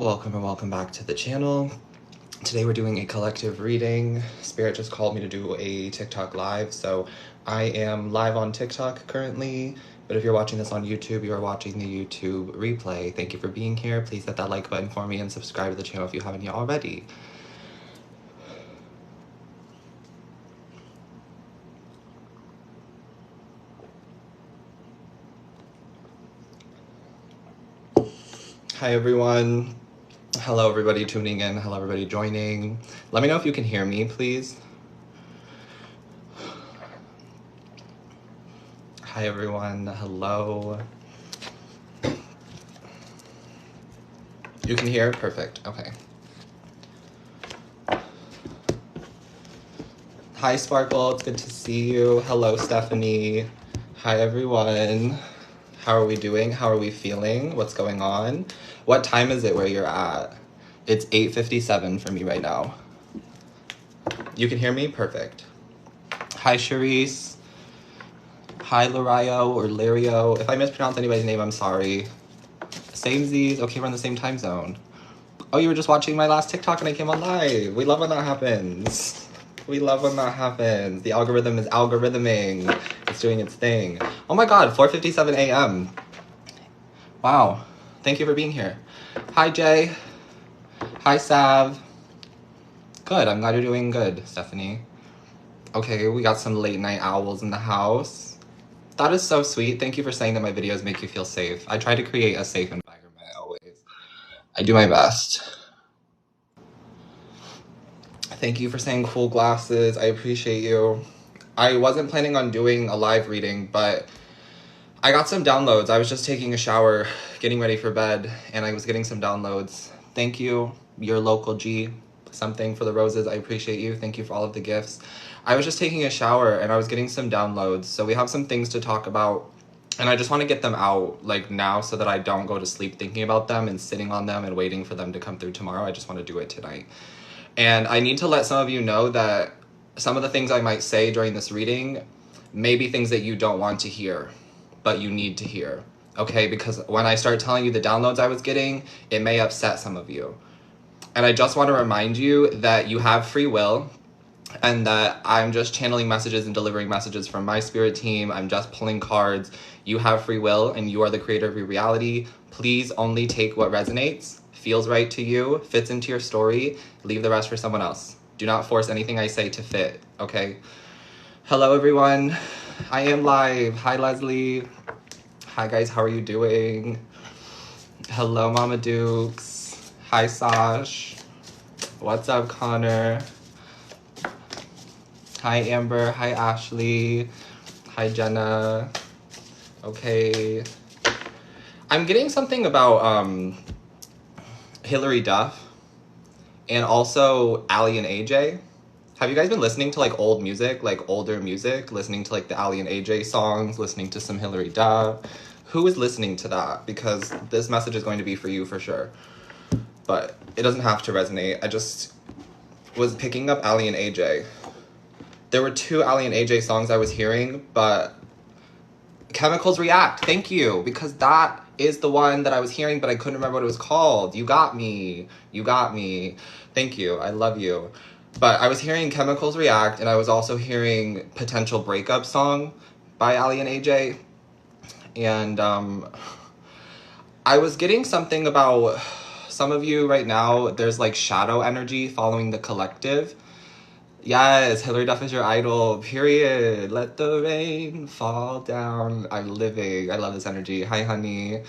Welcome and welcome back to the channel. Today we're doing a collective reading. Spirit just called me to do a TikTok live, so I am live on TikTok currently, but if you're watching this on YouTube, you are watching the YouTube replay. Thank you for being here. Please hit that like button for me and subscribe to the channel if you haven't yet already. Hi everyone. Hello everybody tuning in. Hello everybody joining. Let me know if you can hear me, please. Hi everyone. Hello. You can hear? Perfect. Okay. Hi Sparkle. It's good to see you. Hello Stephanie. Hi everyone. How are we doing? How are we feeling? What's going on? What time is it where you're at? It's 8:57 for me right now. You can hear me? Perfect. Hi, Charisse. Hi, Lario or Lario. If I mispronounce anybody's name, I'm sorry. Samesies. Okay, we're in the same time zone. Oh, you were just watching my last TikTok and I came on live. We love when that happens. We love when that happens. The algorithm is algorithming. It's doing its thing. Oh my god, 4:57 a.m. Wow. Thank you for being here. Hi, Jay. Hi, Sav. Good, I'm glad you're doing good, Stephanie. Okay, we got some late night owls in the house. That is so sweet. Thank you for saying that my videos make you feel safe. I try to create a safe environment always. I do my best. Thank you for saying cool glasses. I appreciate you. I wasn't planning on doing a live reading, but I got some downloads. I was just taking a shower, getting ready for bed, and I was getting some downloads. Thank you, your local G. Something for the roses. I appreciate you. Thank you for all of the gifts. I was just taking a shower and I was getting some downloads. So we have some things to talk about, and I just want to get them out like now so that I don't go to sleep thinking about them and sitting on them and waiting for them to come through tomorrow. I just want to do it tonight. And I need to let some of you know that some of the things I might say during this reading may be things that you don't want to hear, but you need to hear, okay? Because when I start telling you the downloads I was getting, it may upset some of you. And I just want to remind you that you have free will and that I'm just channeling messages and delivering messages from my spirit team. I'm just pulling cards. You have free will and you are the creator of your reality. Please only take what resonates, feels right to you, fits into your story. Leave the rest for someone else. Do not force anything I say to fit, okay? Hello, everyone. I am live. Hi, Leslie. Hi, guys. How are you doing? Hello, Mama Dukes. Hi, Sash. What's up, Connor? Hi, Amber. Hi, Ashley. Hi, Jenna. Okay. I'm getting something about Hillary Duff and also Ali and AJ. Have you guys been listening to like old music, like older music, listening to like the Ali and AJ songs, listening to some Hillary Duff? Who is listening to that? Because this message is going to be for you for sure. But it doesn't have to resonate. I just was picking up Ali and AJ. There were 2 Ali and AJ songs I was hearing, but Chemicals React, thank you, because that is the one that I was hearing, but I couldn't remember what it was called. You got me. You got me. Thank you. I love you. But I was hearing Chemicals React, and I was also hearing Potential Breakup Song by Ali and AJ. And I was getting something about some of you right now, there's like shadow energy following the collective. Yes, Hillary Duff is your idol, period. Let the rain fall down. I'm living. I love this energy. Hi, honey.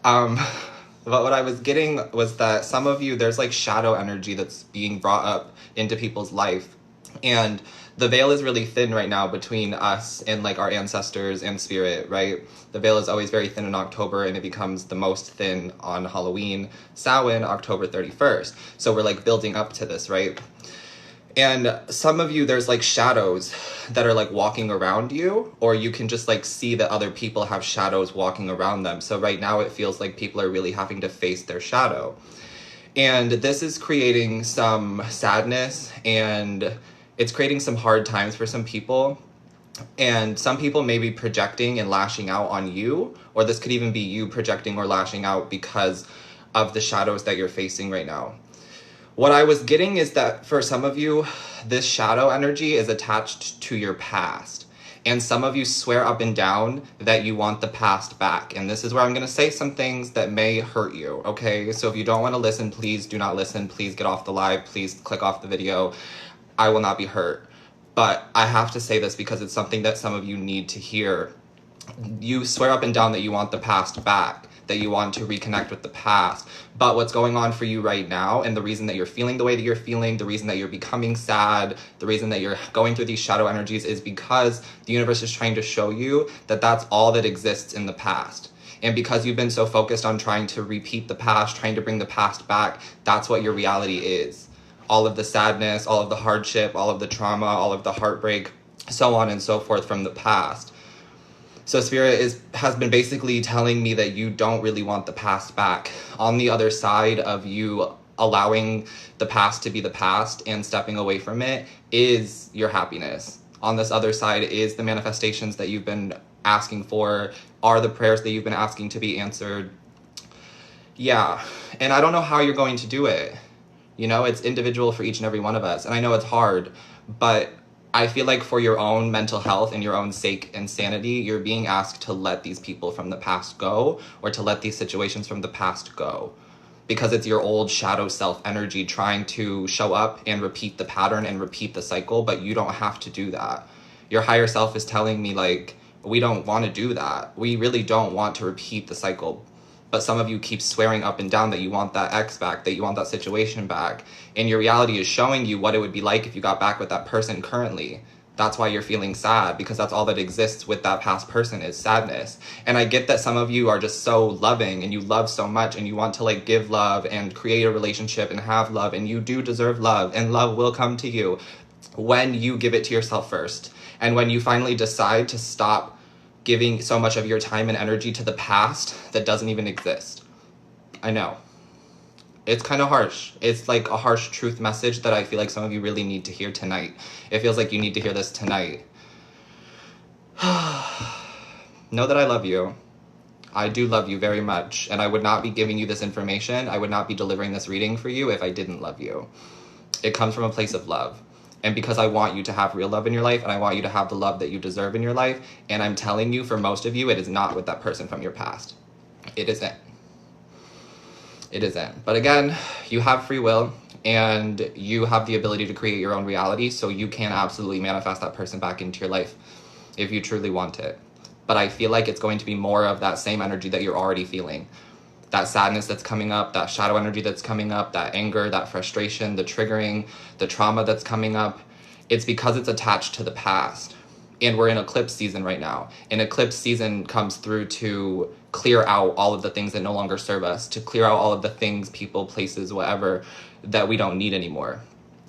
But what I was getting was that some of you, there's like shadow energy that's being brought up into people's life. And the veil is really thin right now between us and like our ancestors and spirit, right? The veil is always very thin in October and it becomes the most thin on Halloween, Samhain, October 31st. So we're like building up to this, right? And some of you, there's like shadows that are like walking around you, or you can just like see that other people have shadows walking around them. So right now it feels like people are really having to face their shadow. And this is creating some sadness and it's creating some hard times for some people. And some people may be projecting and lashing out on you, or this could even be you projecting or lashing out because of the shadows that you're facing right now. What I was getting is that for some of you, this shadow energy is attached to your past. And some of you swear up and down that you want the past back. And this is where I'm going to say some things that may hurt you, okay? So if you don't want to listen, please do not listen. Please get off the live. Please click off the video. I will not be hurt. But I have to say this because it's something that some of you need to hear. You swear up and down that you want the past back, that you want to reconnect with the past. But what's going on for you right now, and the reason that you're feeling the way that you're feeling, the reason that you're becoming sad, the reason that you're going through these shadow energies is because the universe is trying to show you that that's all that exists in the past. And because you've been so focused on trying to repeat the past, trying to bring the past back, that's what your reality is. All of the sadness, all of the hardship, all of the trauma, all of the heartbreak, so on and so forth from the past. So Spirit has been basically telling me that you don't really want the past back. On the other side of you allowing the past to be the past and stepping away from it is your happiness. On this other side is the manifestations that you've been asking for, are the prayers that you've been asking to be answered. Yeah, and I don't know how you're going to do it. You know, it's individual for each and every one of us. And I know it's hard, but I feel like for your own mental health and your own sake and sanity, you're being asked to let these people from the past go, or to let these situations from the past go. Because it's your old shadow self energy trying to show up and repeat the pattern and repeat the cycle, but you don't have to do that. Your higher self is telling me, like, we don't want to do that. We really don't want to repeat the cycle. But some of you keep swearing up and down that you want that ex back, that you want that situation back. And your reality is showing you what it would be like if you got back with that person currently. That's why you're feeling sad, because that's all that exists with that past person is sadness. And I get that some of you are just so loving and you love so much and you want to like give love and create a relationship and have love, and you do deserve love, and love will come to you when you give it to yourself first. And when you finally decide to stop giving so much of your time and energy to the past that doesn't even exist. I know. It's kind of harsh. It's like a harsh truth message that I feel like some of you really need to hear tonight. It feels like you need to hear this tonight. Know that I love you. I do love you very much. And I would not be giving you this information. I would not be delivering this reading for you if I didn't love you. It comes from a place of love. And because I want you to have real love in your life, and I want you to have the love that you deserve in your life, and I'm telling you, for most of you, it is not with that person from your past. It isn't. It isn't. But again, you have free will, and you have the ability to create your own reality, so you can absolutely manifest that person back into your life if you truly want it. But I feel like it's going to be more of that same energy that you're already feeling. That sadness that's coming up, that shadow energy that's coming up, that anger, that frustration, the triggering, the trauma that's coming up. It's because it's attached to the past. And we're in eclipse season right now. And eclipse season comes through to clear out all of the things that no longer serve us, to clear out all of the things, people, places, whatever, that we don't need anymore.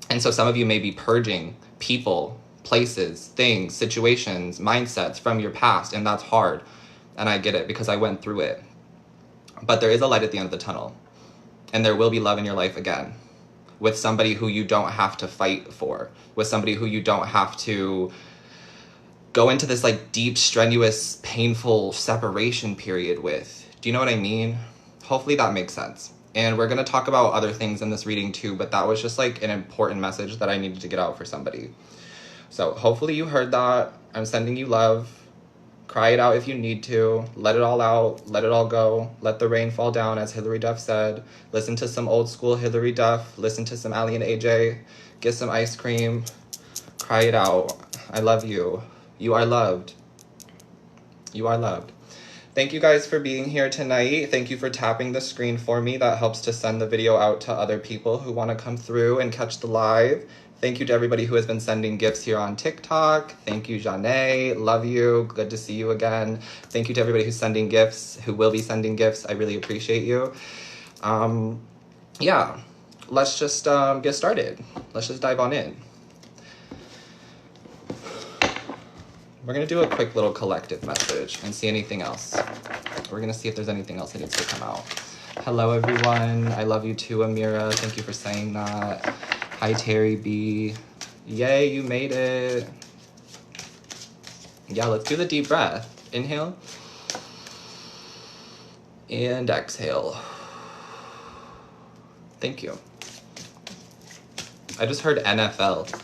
And so some of you may be purging people, places, things, situations, mindsets from your past, and that's hard. And I get it because I went through it. But there is a light at the end of the tunnel, and there will be love in your life again, with somebody who you don't have to fight for, with somebody who you don't have to go into this like deep, strenuous, painful separation period with. Do you know what I mean? Hopefully that makes sense. And we're going to talk about other things in this reading too, but that was just like an important message that I needed to get out for somebody. So hopefully you heard that. I'm sending you love. Cry it out if you need to. Let it all out. Let it all go. Let the rain fall down, as Hilary Duff said. Listen to some old school Hilary Duff. Listen to some Allie and AJ. Get some ice cream. Cry it out. I love you. You are loved. You are loved. Thank you guys for being here tonight. Thank you for tapping the screen for me. That helps to send the video out to other people who want to come through and catch the live. Thank you to everybody who has been sending gifts here on TikTok. Thank you, Janae. Love you. Good to see you again. Thank you to everybody who's sending gifts, who will be sending gifts. I really appreciate you. Yeah, let's just get started. Let's just dive on in. We're going to do a quick little collective message and see anything else. We're going to see if there's anything else that needs to come out. Hello, everyone. I love you too, Amira. Thank you for saying that. Hi, Terry B. Yay, you made it. Yeah, let's do the deep breath. Inhale. And exhale. Thank you. I just heard NFL.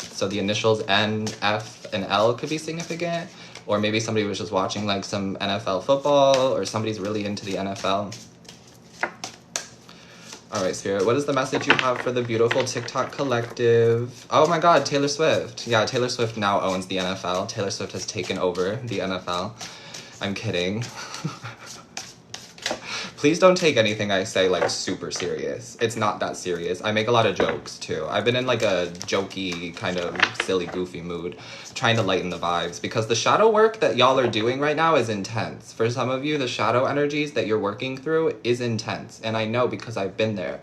So the initials N, F, and L could be significant. Or maybe somebody was just watching like some NFL football, or somebody's really into the NFL. All right, Spirit, what is the message you have for the beautiful TikTok collective? Oh my God, Taylor Swift. Yeah, Taylor Swift now owns the NFL. Taylor Swift has taken over the NFL. I'm kidding. Please don't take anything I say like super serious. It's not that serious. I make a lot of jokes too. I've been in like a jokey, kind of silly, goofy mood, trying to lighten the vibes, because the shadow work that y'all are doing right now is intense. For some of you, the shadow energies that you're working through is intense. And I know because I've been there.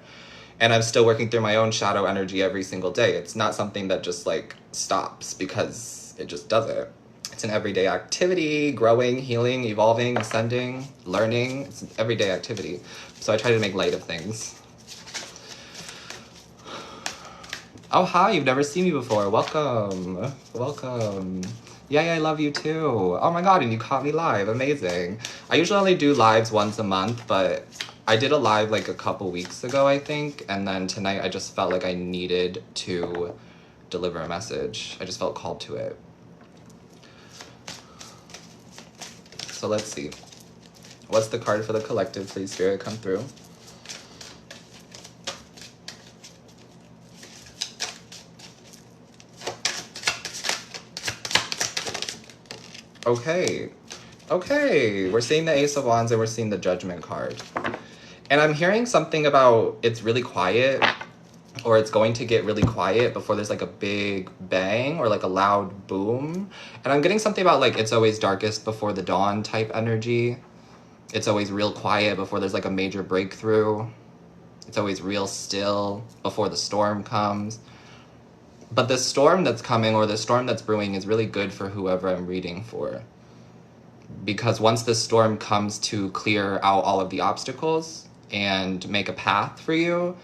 And I'm still working through my own shadow energy every single day. It's not something that just like stops, because it just doesn't. It's an everyday activity, growing, healing, evolving, ascending, learning. It's an everyday activity. So I try to make light of things. Oh, hi, you've never seen me before. Welcome. Welcome. Yay, I love you too. Oh my God, and you caught me live. Amazing. I usually only do lives once a month, but I did a live like a couple weeks ago, I think. And then tonight I just felt like I needed to deliver a message. I just felt called to it. So let's see. What's the card for the collective? Please, Spirit, come through. Okay. Okay. We're seeing the Ace of Wands and we're seeing the Judgment card. And I'm hearing something about it's really quiet, or it's going to get really quiet before there's like a big bang or like a loud boom. And I'm getting something about like it's always darkest before the dawn type energy. It's always real quiet before there's like a major breakthrough. It's always real still before the storm comes. But the storm that's coming, or the storm that's brewing, is really good for whoever I'm reading for. Because once the storm comes to clear out all of the obstacles and make a path for you,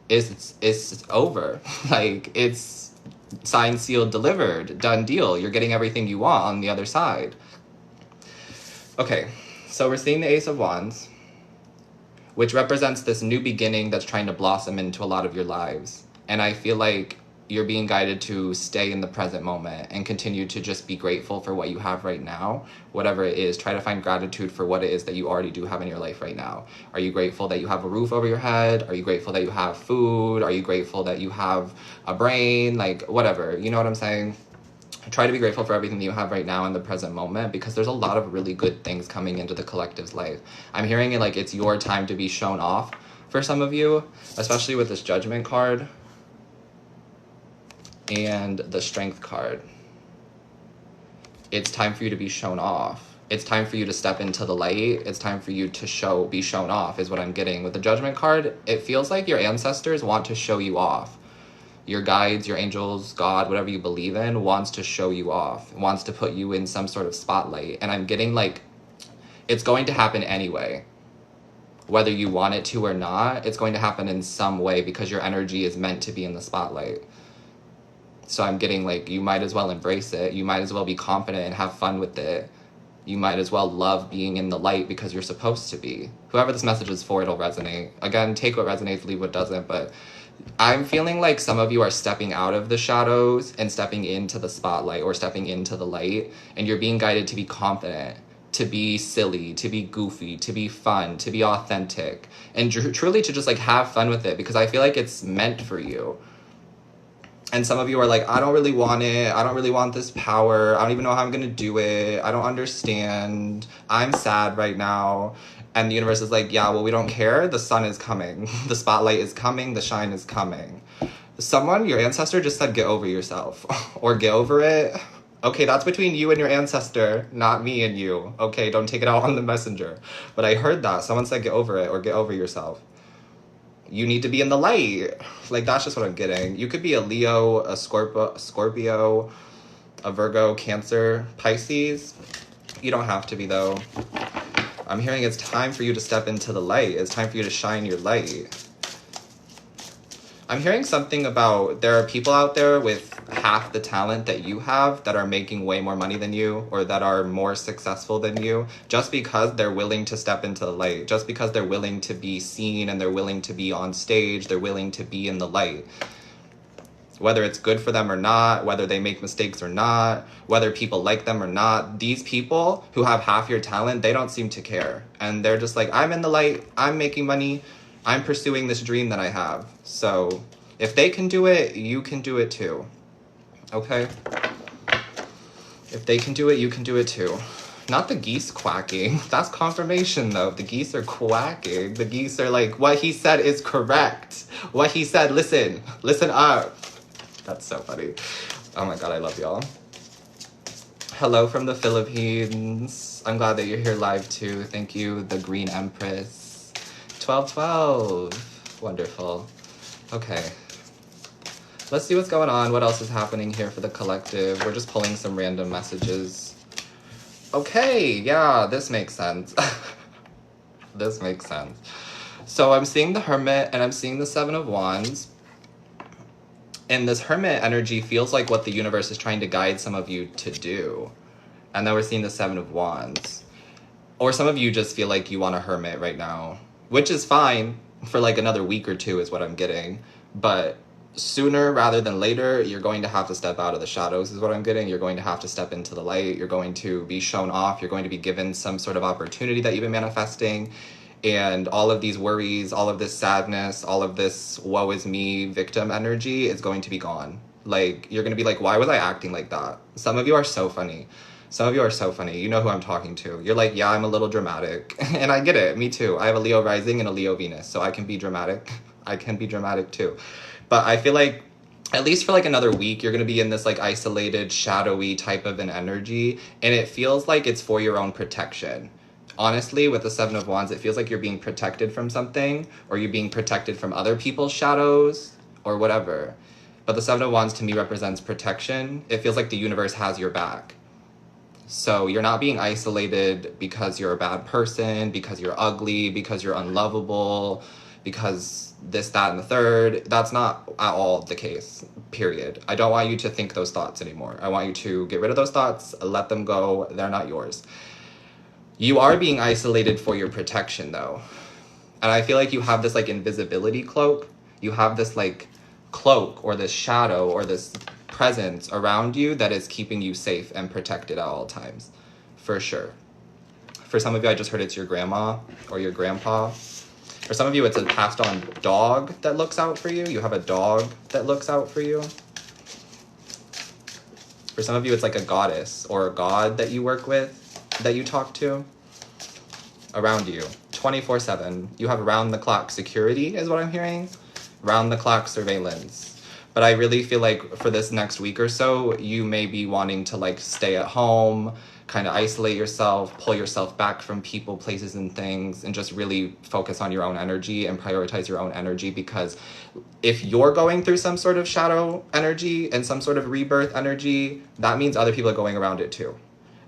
it's over. Like, it's signed, sealed, delivered, done deal. You're getting everything you want on the other side. Okay, so we're seeing the Ace of Wands, which represents this new beginning that's trying to blossom into a lot of your lives. And I feel like you're being guided to stay in the present moment and continue to just be grateful for what you have right now, whatever it is. Try to find gratitude for what it is that you already do have in your life right now. Are you grateful that you have a roof over your head? Are you grateful that you have food? Are you grateful that you have a brain? Like, whatever, you know what I'm saying? Try to be grateful for everything that you have right now in the present moment, because there's a lot of really good things coming into the collective's life. I'm hearing it like it's your time to be shown off for some of you, especially with this Judgment card and the Strength card. It's time for you to be shown off. It's time for you to step into the light. It's time for you to be shown off, is what I'm getting. With the Judgment card, it feels like your ancestors want to show you off. Your guides, your angels, God, whatever you believe in, wants to show you off, wants to put you in some sort of spotlight. And I'm getting like, it's going to happen anyway. Whether you want it to or not, it's going to happen in some way, because your energy is meant to be in the spotlight. So I'm getting like, you might as well embrace it. You might as well be confident and have fun with it. You might as well love being in the light, because you're supposed to be. Whoever this message is for, it'll resonate. Again, take what resonates, leave what doesn't. But I'm feeling like some of you are stepping out of the shadows and stepping into the spotlight, or stepping into the light. And you're being guided to be confident, to be silly, to be goofy, to be fun, to be authentic. And truly to just like have fun with it, because I feel like it's meant for you. And some of you are like, I don't really want it. I don't really want this power. I don't even know how I'm going to do it. I don't understand. I'm sad right now. And the universe is like, yeah, well, we don't care. The sun is coming. The spotlight is coming. The shine is coming. Someone, your ancestor, just said, get over yourself. Or get over it. Okay, that's between you and your ancestor, not me and you. Okay, don't take it out on the messenger. But I heard that. Someone said, get over it, or get over yourself. You need to be in the light. Like, that's just what I'm getting. You could be a Leo, a Scorpio, a Virgo, Cancer, Pisces. You don't have to be, though. I'm hearing it's time for you to step into the light. It's time for you to shine your light. I'm hearing something about there are people out there with half the talent that you have that are making way more money than you, or that are more successful than you, just because they're willing to step into the light, just because they're willing to be seen and they're willing to be on stage, they're willing to be in the light. Whether it's good for them or not, whether they make mistakes or not, whether people like them or not, these people who have half your talent, they don't seem to care. And they're just like, I'm in the light, I'm making money, I'm pursuing this dream that I have. So if they can do it, you can do it too. Okay? If they can do it, you can do it too. Not the geese quacking. That's confirmation though. The geese are quacking. The geese are like, what he said is correct. What he said, listen up. That's so funny. Oh my God, I love y'all. Hello from the Philippines. I'm glad that you're here live too. Thank you, the Green Empress. 1212. Wonderful. Okay. Let's see what's going on. What else is happening here for the collective? We're just pulling some random messages. Okay, yeah, this makes sense. This makes sense. So I'm seeing the Hermit and I'm seeing the Seven of Wands. And this Hermit energy feels like what the universe is trying to guide some of you to do. And then we're seeing the Seven of Wands. Or some of you just feel like you want a hermit right now. Which is fine for like another week or two is what I'm getting. But sooner rather than later, you're going to have to step out of the shadows is what I'm getting. You're going to have to step into the light. You're going to be shown off. You're going to be given some sort of opportunity that you've been manifesting. And all of these worries, all of this sadness, all of this woe is me victim energy is going to be gone. Like, you're going to be like, why was I acting like that? Some of you are so funny. Some of you are so funny. You know who I'm talking to. You're like, yeah, I'm a little dramatic. And I get it. Me too. I have a Leo rising and a Leo Venus. So I can be dramatic. I can be dramatic too. But I feel like, at least for like another week, you're going to be in this like isolated, shadowy type of an energy. And it feels like it's for your own protection. Honestly, with the Seven of Wands, it feels like you're being protected from something. Or you're being protected from other people's shadows. Or whatever. But the Seven of Wands to me represents protection. It feels like the universe has your back. So you're not being isolated because you're a bad person, because you're ugly, because you're unlovable, because this, that, and the third. That's not at all the case, period. I don't want you to think those thoughts anymore. I want you to get rid of those thoughts, let them go. They're not yours. You are being isolated for your protection, though. And I feel like you have this, like, invisibility cloak. You have this, like, cloak or this shadow or this presence around you that is keeping you safe and protected at all times, for sure. For some of you, I just heard it's your grandma or your grandpa. For some of you, it's a passed on dog that looks out for you. You have a dog that looks out for you. For some of you, it's like a goddess or a god that you work with, that you talk to, around you 24/7. You have round-the-clock security is what I'm hearing. Round-the-clock surveillance. But I really feel like for this next week or so, you may be wanting to like stay at home, kind of isolate yourself, pull yourself back from people, places, and things, and just really focus on your own energy and prioritize your own energy. Because if you're going through some sort of shadow energy and some sort of rebirth energy, that means other people are going around it too.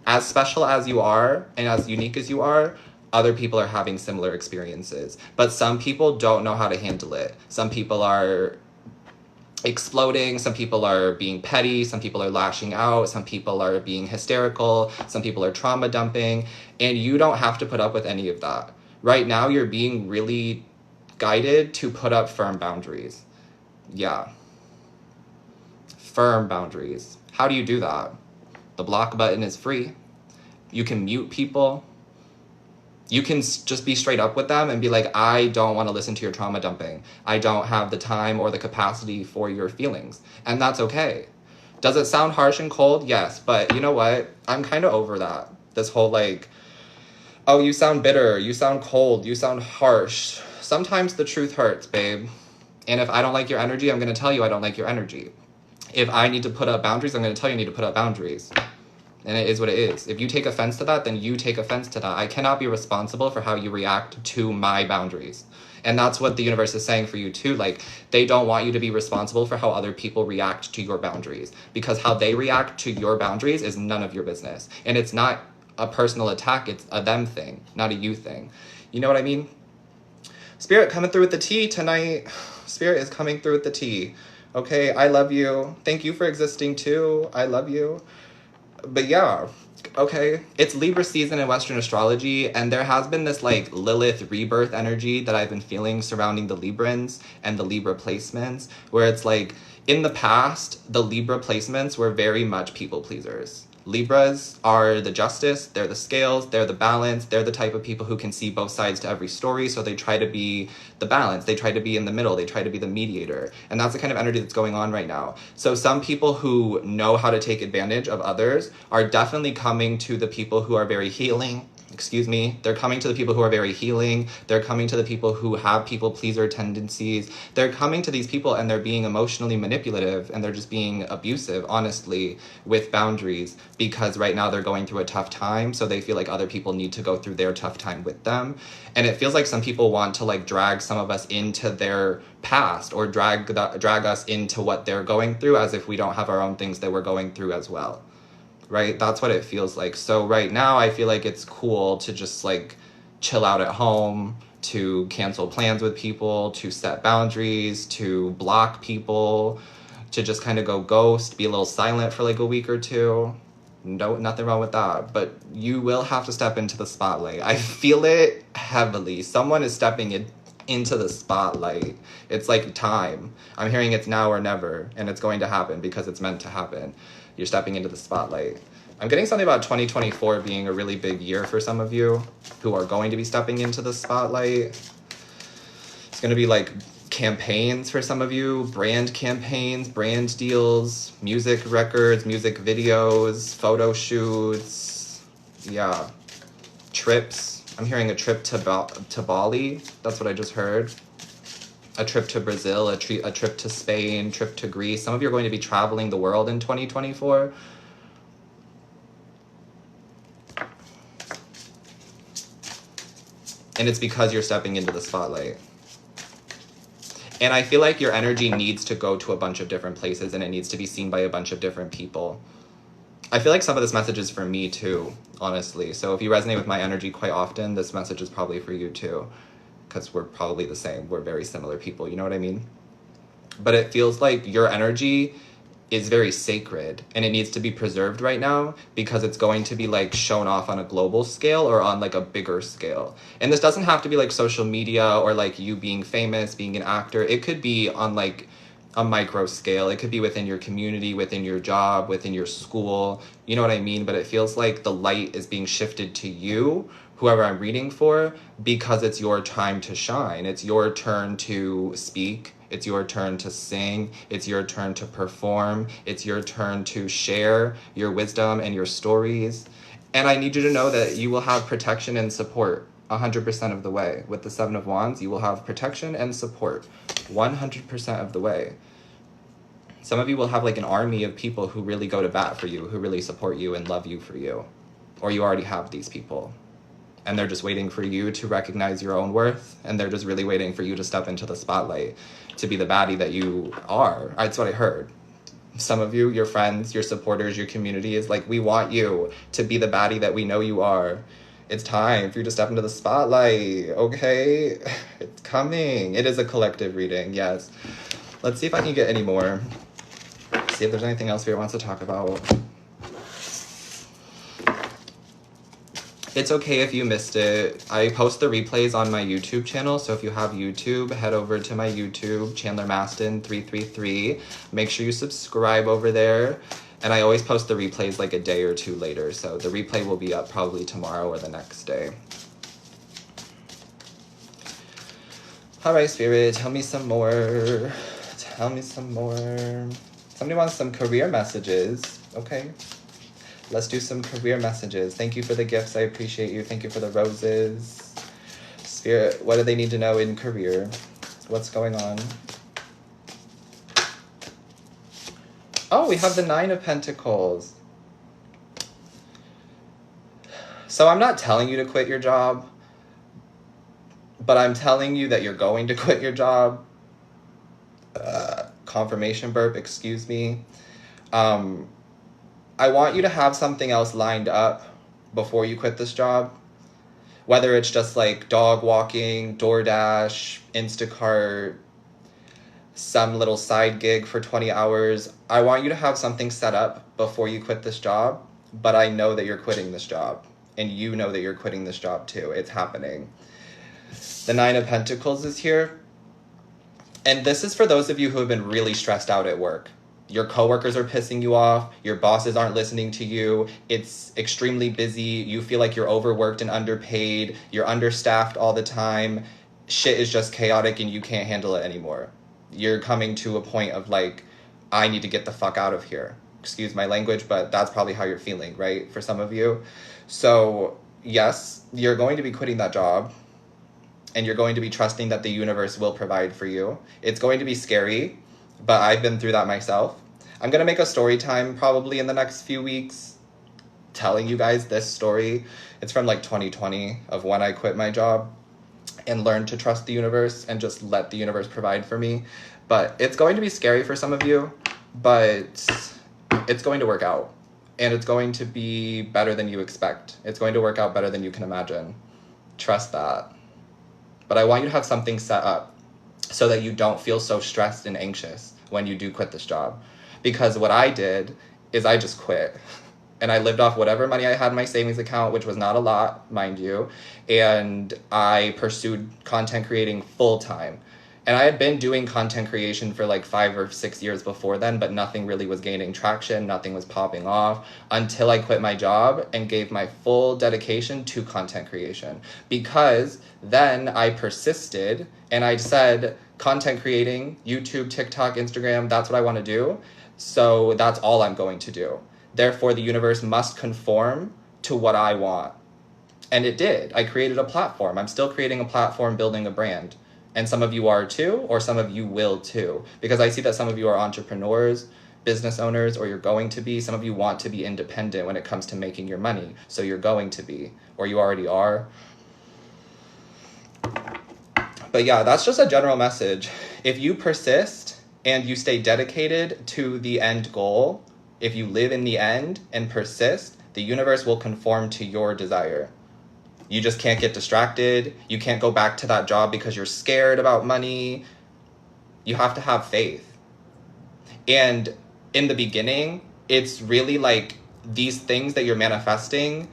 As special as you are and as unique as you are, other people are having similar experiences. But some people don't know how to handle it. Some people are exploding, some people are being petty, some people are lashing out, some people are being hysterical, some people are trauma dumping, and you don't have to put up with any of that. Right now, you're being really guided to put up firm boundaries. Yeah. Firm boundaries. How do you do that? The block button is free. You can mute people. You can just be straight up with them and be like, I don't want to listen to your trauma dumping. I don't have the time or the capacity for your feelings. And that's okay. Does it sound harsh and cold? Yes. But you know what? I'm kind of over that. This whole like, oh, you sound bitter. You sound cold. You sound harsh. Sometimes the truth hurts, babe. And if I don't like your energy, I'm going to tell you I don't like your energy. If I need to put up boundaries, I'm going to tell you I need to put up boundaries. And it is what it is. If you take offense to that, then you take offense to that. I cannot be responsible for how you react to my boundaries. And that's what the universe is saying for you too. Like, they don't want you to be responsible for how other people react to your boundaries. Because how they react to your boundaries is none of your business. And it's not a personal attack. It's a them thing, not a you thing. You know what I mean? Spirit coming through with the tea tonight. Spirit is coming through with the tea. Okay, I love you. Thank you for existing too. I love you. But yeah, okay. It's Libra season in Western astrology, and there has been this like Lilith rebirth energy that I've been feeling surrounding the Librans and the Libra placements, where it's like in the past, the Libra placements were very much people pleasers. Libras are the justice, they're the scales, they're the balance, they're the type of people who can see both sides to every story, so they try to be the balance, they try to be in the middle, they try to be the mediator, and that's the kind of energy that's going on right now. So some people who know how to take advantage of others are definitely coming to the people who are very healing. They're coming to the people who are very healing. They're coming to the people who have people pleaser tendencies. They're coming to these people and they're being emotionally manipulative and they're just being abusive, honestly, with boundaries, because right now they're going through a tough time. So they feel like other people need to go through their tough time with them. And it feels like some people want to like drag some of us into their past or drag us into what they're going through, as if we don't have our own things that we're going through as well. Right? That's what it feels like. So right now I feel like it's cool to just like chill out at home, to cancel plans with people, to set boundaries, to block people, to just kind of go ghost, be a little silent for like a week or two. No, nothing wrong with that. But you will have to step into the spotlight. I feel it heavily. Someone is stepping into the spotlight. It's like time. I'm hearing it's now or never, and it's going to happen because it's meant to happen. You're stepping into the spotlight. I'm getting something about 2024 being a really big year for some of you who are going to be stepping into the spotlight. It's going to be like campaigns for some of you, brand campaigns, brand deals, music records, music videos, photo shoots, yeah, trips. I'm hearing a trip to Bali. That's what I just heard. A trip to Brazil, a trip to Spain, trip to Greece. Some of you are going to be traveling the world in 2024. And it's because you're stepping into the spotlight. And I feel like your energy needs to go to a bunch of different places and it needs to be seen by a bunch of different people. I feel like some of this message is for me too, honestly. So if you resonate with my energy quite often, this message is probably for you too. Because we're probably the same. We're very similar people, you know what I mean? But it feels like your energy is very sacred and it needs to be preserved right now because it's going to be like shown off on a global scale or on like a bigger scale. And this doesn't have to be like social media or like you being famous, being an actor. It could be on like a micro scale. It could be within your community, within your job, within your school. You know what I mean? But it feels like the light is being shifted to you, whoever I'm reading for, because it's your time to shine. It's your turn to speak. It's your turn to sing. It's your turn to perform. It's your turn to share your wisdom and your stories. And I need you to know that you will have protection and support 100% of the way. With the Seven of Wands, you will have protection and support 100% of the way. Some of you will have like an army of people who really go to bat for you, who really support you and love you for you. Or you already have these people. And they're just waiting for you to recognize your own worth. And they're just really waiting for you to step into the spotlight, to be the baddie that you are. That's what I heard. Some of you, your friends, your supporters, your community is like, we want you to be the baddie that we know you are. It's time for you to step into the spotlight, okay? It's coming. It is a collective reading, yes. Let's see if I can get any more. See if there's anything else Spirit wants to talk about. It's okay if you missed it. I post the replays on my YouTube channel, so if you have YouTube, head over to my YouTube, Chandler Mastin 333. Make sure you subscribe over there. And I always post the replays like a day or two later, so the replay will be up probably tomorrow or the next day. All right, Spirit, tell me some more. Tell me some more. Somebody wants some career messages. Okay. Let's do some career messages. Thank you for the gifts. I appreciate you. Thank you for the roses. Spirit, what do they need to know in career? What's going on? Oh, we have the Nine of Pentacles. So I'm not telling you to quit your job, but I'm telling you that you're going to quit your job. Confirmation burp, excuse me. I want you to have something else lined up before you quit this job. Whether it's just like dog walking, DoorDash, Instacart, some little side gig for 20 hours. I want you to have something set up before you quit this job, but I know that you're quitting this job, and you know that you're quitting this job too. It's happening. The Nine of Pentacles is here, and this is for those of you who have been really stressed out at work. Your coworkers are pissing you off, your bosses aren't listening to you, it's extremely busy, you feel like you're overworked and underpaid, you're understaffed all the time, shit is just chaotic and you can't handle it anymore. You're coming to a point of like, I need to get the fuck out of here. Excuse my language, but that's probably how you're feeling, right? For some of you. So yes, you're going to be quitting that job, and you're going to be trusting that the universe will provide for you. It's going to be scary, but I've been through that myself. I'm going to make a story time probably in the next few weeks telling you guys this story. It's from like 2020 of when I quit my job and learned to trust the universe and just let the universe provide for me. But it's going to be scary for some of you, but it's going to work out. And it's going to be better than you expect. It's going to work out better than you can imagine. Trust that. But I want you to have something set up so that you don't feel so stressed and anxious when you do quit this job. Because what I did is I just quit. And I lived off whatever money I had in my savings account, which was not a lot, mind you. And I pursued content creating full time. And I had been doing content creation for like 5 or 6 years before then, but nothing really was gaining traction. Nothing was popping off until I quit my job and gave my full dedication to content creation. Because then I persisted and I said, content creating, YouTube, TikTok, Instagram, that's what I want to do. So that's all I'm going to do. Therefore, the universe must conform to what I want. And it did. I created a platform. I'm still creating a platform, building a brand. And some of you are too, or some of you will too. Because I see that some of you are entrepreneurs, business owners, or you're going to be. Some of you want to be independent when it comes to making your money. So you're going to be, or you already are. But yeah, that's just a general message. If you persist and you stay dedicated to the end goal, if you live in the end and persist, the universe will conform to your desire. You just can't get distracted. You can't go back to that job because you're scared about money. You have to have faith. And in the beginning, it's really like these things that you're manifesting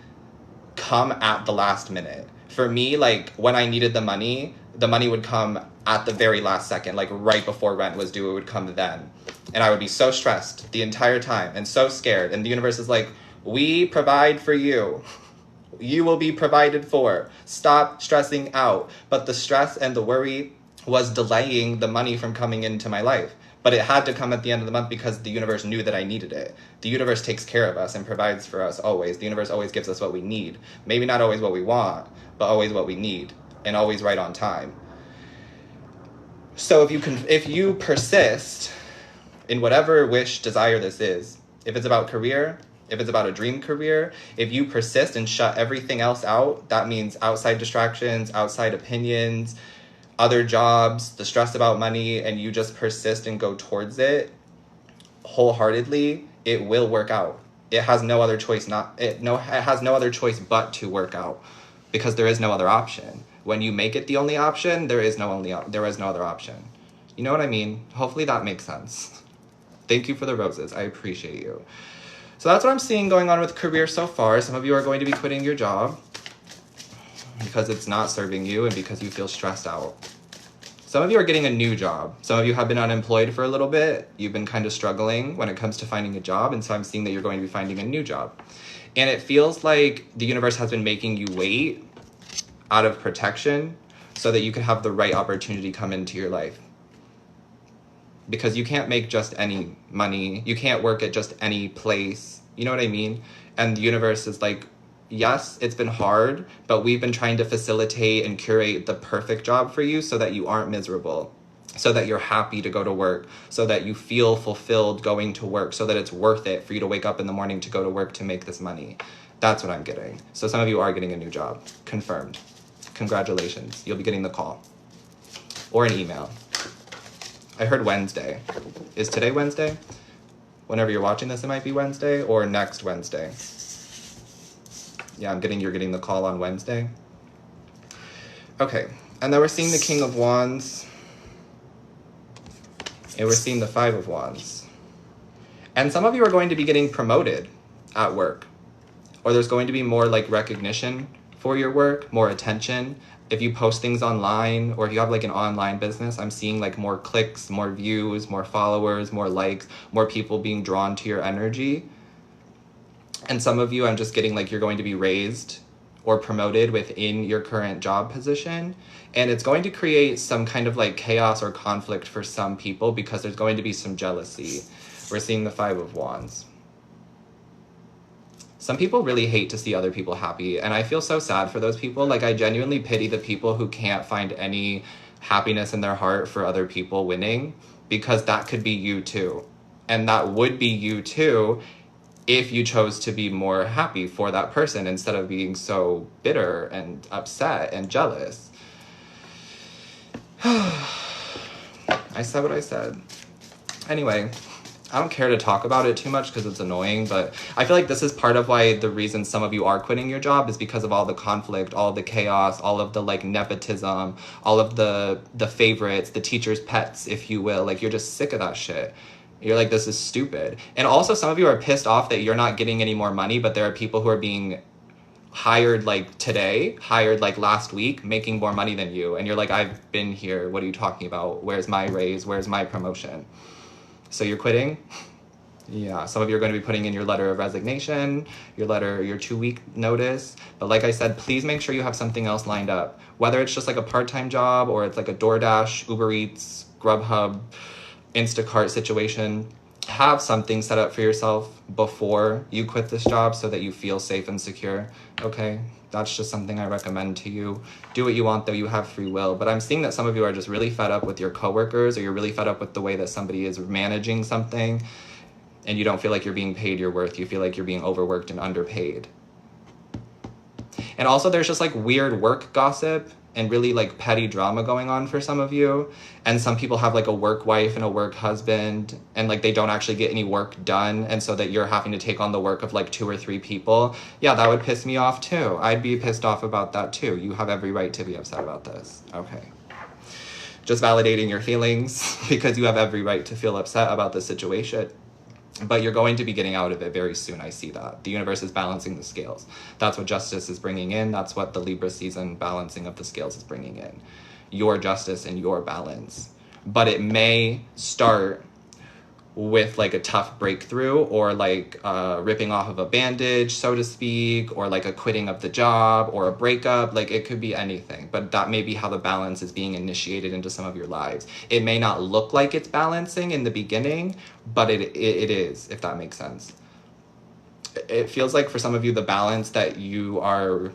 come at the last minute. For me, like when I needed the money would come at the very last second, like right before rent was due, it would come then. And I would be so stressed the entire time and so scared. And the universe is like, we provide for you. You will be provided for. Stop stressing out. But the stress and the worry was delaying the money from coming into my life. But it had to come at the end of the month because the universe knew that I needed it. The universe takes care of us and provides for us always. The universe always gives us what we need. Maybe not always what we want, but always what we need. And always right on time. So if you persist in whatever wish, desire this is, if it's about career, if it's about a dream career, if you persist and shut everything else out, that means outside distractions, outside opinions, other jobs, the stress about money, and you just persist and go towards it wholeheartedly, it will work out. It has no other choice it has no other choice but to work out, because there is no other option. When you make it the only option, there is no other option. You know what I mean? Hopefully that makes sense. Thank you for the roses. I appreciate you. So that's what I'm seeing going on with career so far. Some of you are going to be quitting your job because it's not serving you and because you feel stressed out. Some of you are getting a new job. Some of you have been unemployed for a little bit. You've been kind of struggling when it comes to finding a job. And so I'm seeing that you're going to be finding a new job. And it feels like the universe has been making you wait out of protection so that you can have the right opportunity come into your life. Because you can't make just any money. You can't work at just any place. You know what I mean? And the universe is like, yes, it's been hard, but we've been trying to facilitate and curate the perfect job for you so that you aren't miserable, so that you're happy to go to work, so that you feel fulfilled going to work, so that it's worth it for you to wake up in the morning to go to work to make this money. That's what I'm getting. So some of you are getting a new job. Confirmed. Congratulations. You'll be getting the call or an email. I heard Wednesday. Is today Wednesday? Whenever you're watching this, it might be Wednesday or next Wednesday. Yeah, you're getting the call on Wednesday. Okay, and then we're seeing the King of Wands. And we're seeing the Five of Wands. And some of you are going to be getting promoted at work. Or there's going to be more like recognition for your work, more attention. If you post things online, or if you have like an online business, I'm seeing like more clicks, more views, more followers, more likes, more people being drawn to your energy. And some of you, I'm just getting like you're going to be raised or promoted within your current job position. And it's going to create some kind of like chaos or conflict for some people because there's going to be some jealousy. We're seeing the Five of Wands. Some people really hate to see other people happy, and I feel so sad for those people. Like, I genuinely pity the people who can't find any happiness in their heart for other people winning, because that could be you too. And that would be you too if you chose to be more happy for that person instead of being so bitter and upset and jealous. I said what I said. Anyway, I don't care to talk about it too much because it's annoying, but I feel like this is part of why the reason some of you are quitting your job is because of all the conflict, all the chaos, all of the like nepotism, all of the favorites, the teacher's pets, if you will. Like, you're just sick of that shit. You're like, this is stupid. And also some of you are pissed off that you're not getting any more money, but there are people who are being hired like today, hired like last week, making more money than you. And you're like, I've been here. What are you talking about? Where's my raise? Where's my promotion? So you're quitting? Yeah, some of you are going to be putting in your letter of resignation, your 2-week notice. But like I said, please make sure you have something else lined up. Whether it's just like a part-time job or it's like a DoorDash, Uber Eats, Grubhub, Instacart situation. Have something set up for yourself before you quit this job so that you feel safe and secure, okay? That's just something I recommend to you. Do what you want, though. You have free will. But I'm seeing that some of you are just really fed up with your coworkers, or you're really fed up with the way that somebody is managing something, and you don't feel like you're being paid your worth. You feel like you're being overworked and underpaid. And also there's just like weird work gossip and really like petty drama going on for some of you. And some people have like a work wife and a work husband, and like they don't actually get any work done, and so that you're having to take on the work of like 2 or 3 people. Yeah, that would piss me off too. I'd be pissed off about that too. You have every right to be upset about this. Okay. Just validating your feelings because you have every right to feel upset about the situation. But you're going to be getting out of it very soon. I see that. The universe is balancing the scales. That's what justice is bringing in. That's what the Libra season balancing of the scales is bringing in. Your justice and your balance. But it may start with like a tough breakthrough, or like ripping off of a bandage, so to speak, or like a quitting of the job or a breakup. Like, it could be anything, but that may be how the balance is being initiated into some of your lives. It may not look like it's balancing in the beginning, but it is, if that makes sense. It feels like for some of you, the balance that you are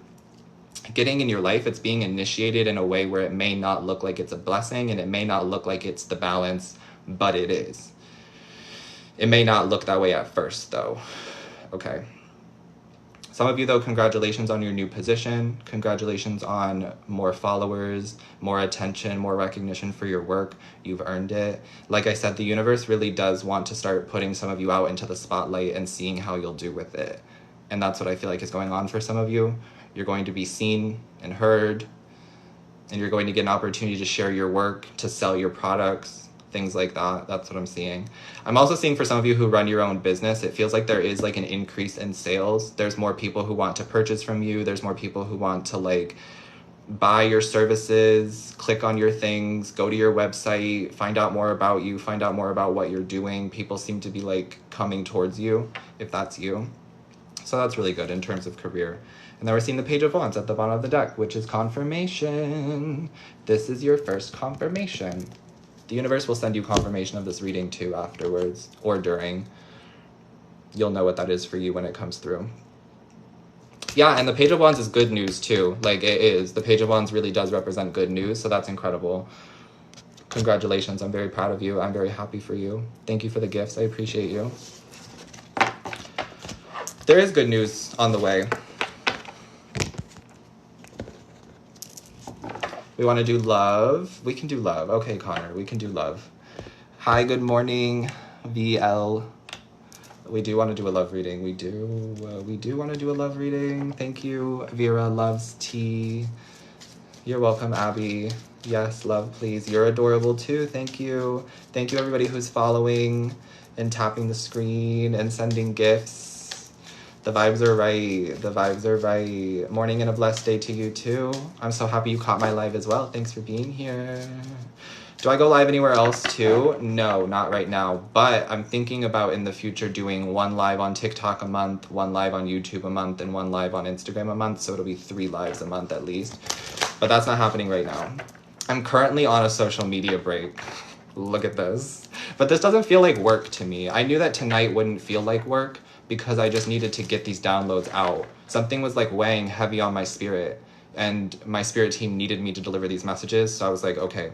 getting in your life, it's being initiated in a way where it may not look like it's a blessing, and it may not look like it's the balance, but it is. It may not look that way at first, though. Okay. Some of you, though, congratulations on your new position. Congratulations on more followers, more attention, more recognition for your work. You've earned it. Like I said, the universe really does want to start putting some of you out into the spotlight and seeing how you'll do with it. And that's what I feel like is going on for some of you. You're going to be seen and heard, and you're going to get an opportunity to share your work, to sell your products, things like that. That's what I'm seeing. I'm also seeing for some of you who run your own business, it feels like there is like an increase in sales. There's more people who want to purchase from you. There's more people who want to like buy your services, click on your things, go to your website, find out more about you, find out more about what you're doing. People seem to be like coming towards you, if that's you. So that's really good in terms of career. And then we're seeing the Page of Wands at the bottom of the deck, which is confirmation. This is your first confirmation. The universe will send you confirmation of this reading too afterwards, or during. You'll know what that is for you when it comes through. Yeah, and the Page of Wands is good news too. Like, it is. The Page of Wands really does represent good news, so that's incredible. Congratulations. I'm very proud of you. I'm very happy for you. Thank you for the gifts. I appreciate you. There is good news on the way. We want to do love. We can do love. Okay, Connor, we can do love. Hi, good morning, VL. We do want to do a love reading. We do want to do a love reading. Thank you. Vera loves tea. You're welcome, Abby. Yes, love, please. You're adorable too. Thank you. Thank you, everybody who's following and tapping the screen and sending gifts. The vibes are right. The vibes are right. Morning and a blessed day to you too. I'm so happy you caught my live as well. Thanks for being here. Do I go live anywhere else too? No, not right now. But I'm thinking about in the future doing one live on TikTok a month, one live on YouTube a month, and one live on Instagram a month. So it'll be 3 lives a month at least. But that's not happening right now. I'm currently on a social media break. Look at this. But this doesn't feel like work to me. I knew that tonight wouldn't feel like work because I just needed to get these downloads out. Something was like weighing heavy on my spirit, and my spirit team needed me to deliver these messages. So I was like, okay,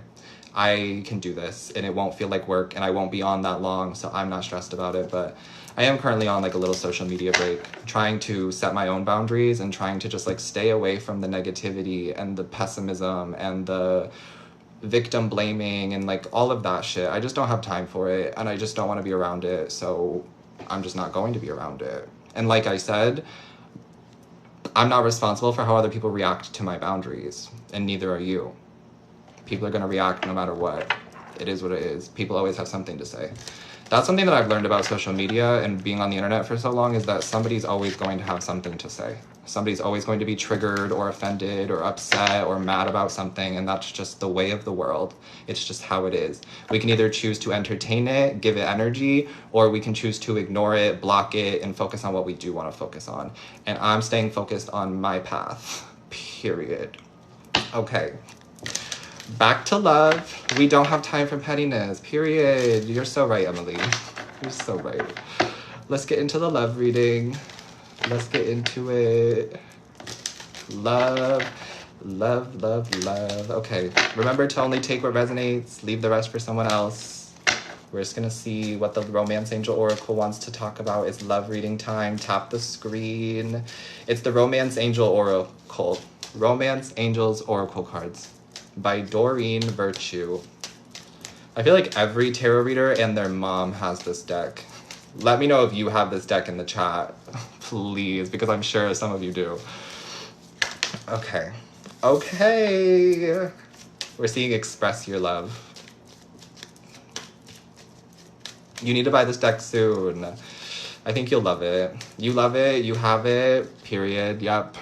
I can do this and it won't feel like work and I won't be on that long, so I'm not stressed about it. But I am currently on like a little social media break, trying to set my own boundaries and trying to just like stay away from the negativity and the pessimism and the victim blaming and like all of that shit. I just don't have time for it and I just don't want to be around it, so I'm just not going to be around it. And like I said, I'm not responsible for how other people react to my boundaries, and neither are you. People are going to react no matter what. It is what it is. People always have something to say. That's something that I've learned about social media and being on the internet for so long, is that somebody's always going to have something to say. Somebody's always going to be triggered or offended or upset or mad about something, and that's just the way of the world. It's just how it is. We can either choose to entertain it, give it energy, or we can choose to ignore it, block it, and focus on what we do want to focus on. And I'm staying focused on my path, period. Okay. Back to love. We don't have time for pettiness, period. You're so right, Emily. You're so right. Let's get into the love reading. Let's get into it. Love, love, love, love. Okay, remember to only take what resonates, leave the rest for someone else. We're just gonna see what the Romance Angel Oracle wants to talk about. It's love reading time. Tap the screen. It's the Romance Angel Oracle. Romance Angels Oracle cards by Doreen Virtue. I feel like every tarot reader and their mom has this deck. Let me know if you have this deck in the chat, please, because I'm sure some of you do. Okay. Okay. We're seeing Express Your Love. You need to buy this deck soon. I think you'll love it. You love it, you have it, period. Yep.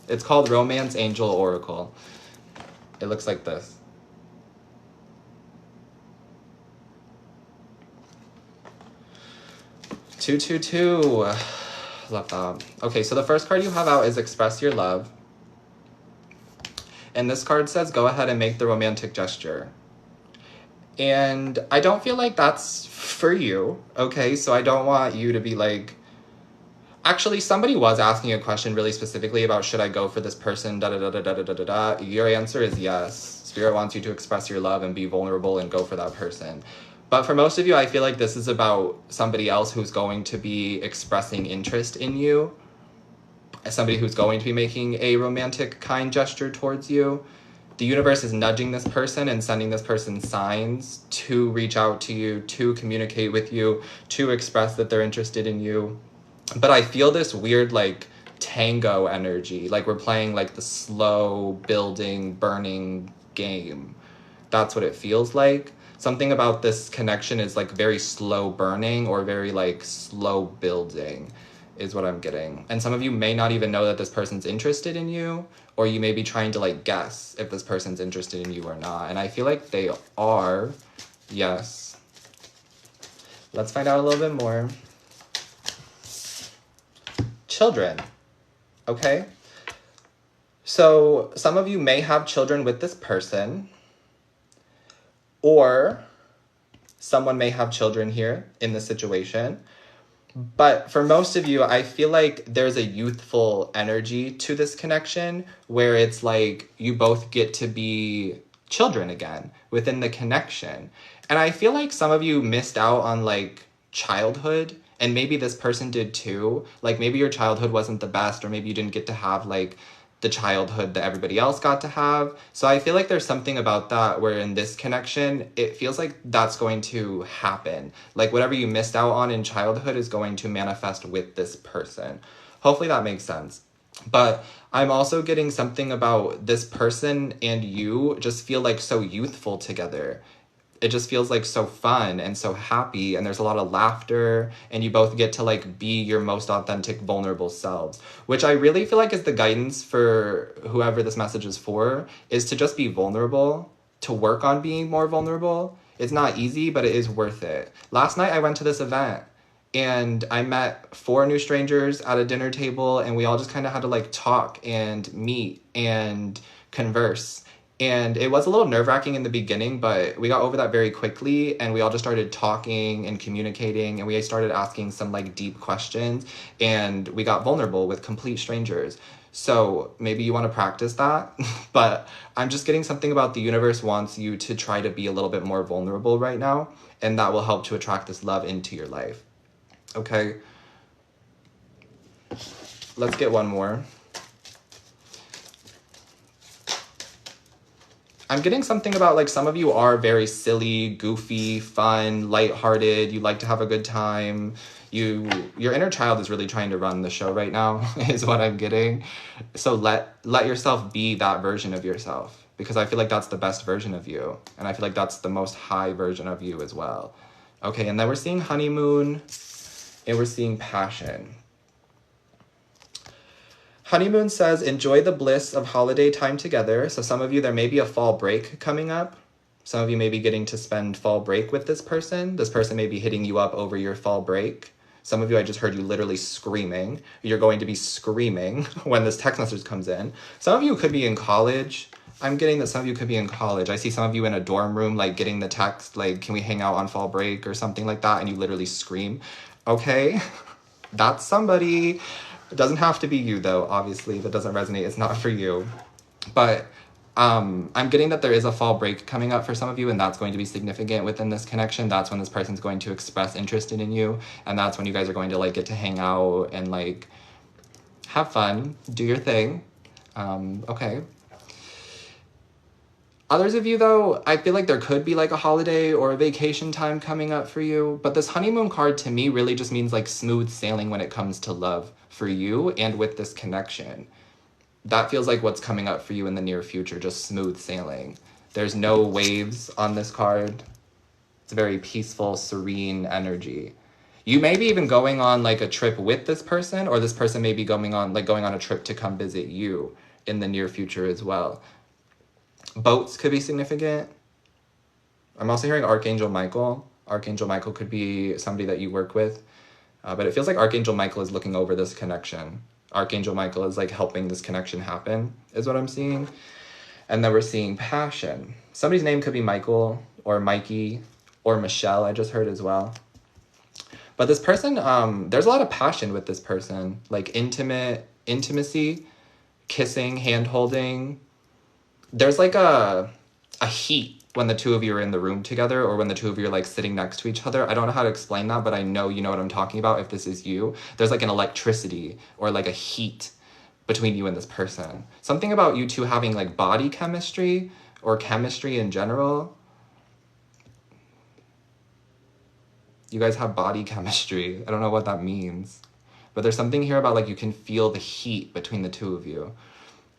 It's called Romance Angel Oracle. It looks like this. Two, two, two. Love that. Okay, so the first card you have out is Express Your Love. And this card says, go ahead and make the romantic gesture. And I don't feel like that's for you, okay? So I don't want you to be like... Actually, somebody was asking a question really specifically about should I go for this person, da-da-da-da-da-da-da-da. Your answer is yes. Spirit wants you to express your love and be vulnerable and go for that person. But for most of you, I feel like this is about somebody else who's going to be expressing interest in you. Somebody who's going to be making a romantic, kind gesture towards you. The universe is nudging this person and sending this person signs to reach out to you, to communicate with you, to express that they're interested in you. But I feel this weird, like, tango energy. Like, we're playing, like, the slow building, burning game. That's what it feels like. Something about this connection is, like, very slow burning or very, like, slow building is what I'm getting. And some of you may not even know that this person's interested in you, or you may be trying to, like, guess if this person's interested in you or not. And I feel like they are. Yes. Let's find out a little bit more. Children, okay? So some of you may have children with this person, or someone may have children here in this situation. But for most of you, I feel like there's a youthful energy to this connection where it's like you both get to be children again within the connection. And I feel like some of you missed out on, like, childhood. And maybe this person did too. Like, maybe your childhood wasn't the best, or maybe you didn't get to have, like, the childhood that everybody else got to have. So I feel like there's something about that where in this connection, it feels like that's going to happen. Like, whatever you missed out on in childhood is going to manifest with this person. Hopefully that makes sense. But I'm also getting something about this person and you just feel like so youthful together. It just feels like so fun and so happy, and there's a lot of laughter, and you both get to like be your most authentic, vulnerable selves, which I really feel like is the guidance for whoever this message is for, is to just be vulnerable, to work on being more vulnerable. It's not easy, but it is worth it. Last night I went to this event and I met 4 new strangers at a dinner table, and we all just kind of had to like talk and meet and converse. And it was a little nerve-wracking in the beginning, but we got over that very quickly, and we all just started talking and communicating, and we started asking some like deep questions, and we got vulnerable with complete strangers. So maybe you want to practice that, but I'm just getting something about the universe wants you to try to be a little bit more vulnerable right now, and that will help to attract this love into your life. Okay? Let's get one more. I'm getting something about like some of you are very silly, goofy, fun, lighthearted. You like to have a good time. Your inner child is really trying to run the show right now, is what I'm getting. So let yourself be that version of yourself, because I feel like that's the best version of you, and I feel like that's the most high version of you as well. Okay, and then we're seeing honeymoon, and we're seeing passion. Honeymoon says, enjoy the bliss of holiday time together. So some of you, there may be a fall break coming up. Some of you may be getting to spend fall break with this person. This person may be hitting you up over your fall break. Some of you, I just heard you literally screaming. You're going to be screaming when this text message comes in. Some of you could be in college. I'm getting that some of you could be in college. I see some of you in a dorm room, like getting the text, like, can we hang out on fall break or something like that? And you literally scream. Okay, that's somebody. It doesn't have to be you, though. Obviously, if it doesn't resonate, it's not for you. But I'm getting that there is a fall break coming up for some of you, and that's going to be significant within this connection. That's when this person's going to express interest in you, and that's when you guys are going to like get to hang out and like have fun, do your thing. Okay. Others of you, though, I feel like there could be like a holiday or a vacation time coming up for you. But this honeymoon card to me really just means like smooth sailing when it comes to love for you and with this connection. That feels like what's coming up for you in the near future, just smooth sailing. There's no waves on this card. It's a very peaceful, serene energy. You may be even going on like a trip with this person, or this person may be going on a trip to come visit you in the near future as well. Boats could be significant. I'm also hearing Archangel Michael. Archangel Michael could be somebody that you work with. But it feels like Archangel Michael is looking over this connection. Archangel Michael is like helping this connection happen, is what I'm seeing. And then we're seeing passion. Somebody's name could be Michael or Mikey or Michelle, I just heard as well. But this person, there's a lot of passion with this person. Like intimacy, kissing, hand-holding. There's like a heat when the two of you are in the room together, or when the two of you are like sitting next to each other. I don't know how to explain that, but I know you know what I'm talking about if this is you. There's like an electricity or like a heat between you and this person. Something about you two having like body chemistry or chemistry in general. You guys have body chemistry. I don't know what that means. But there's something here about like you can feel the heat between the two of you.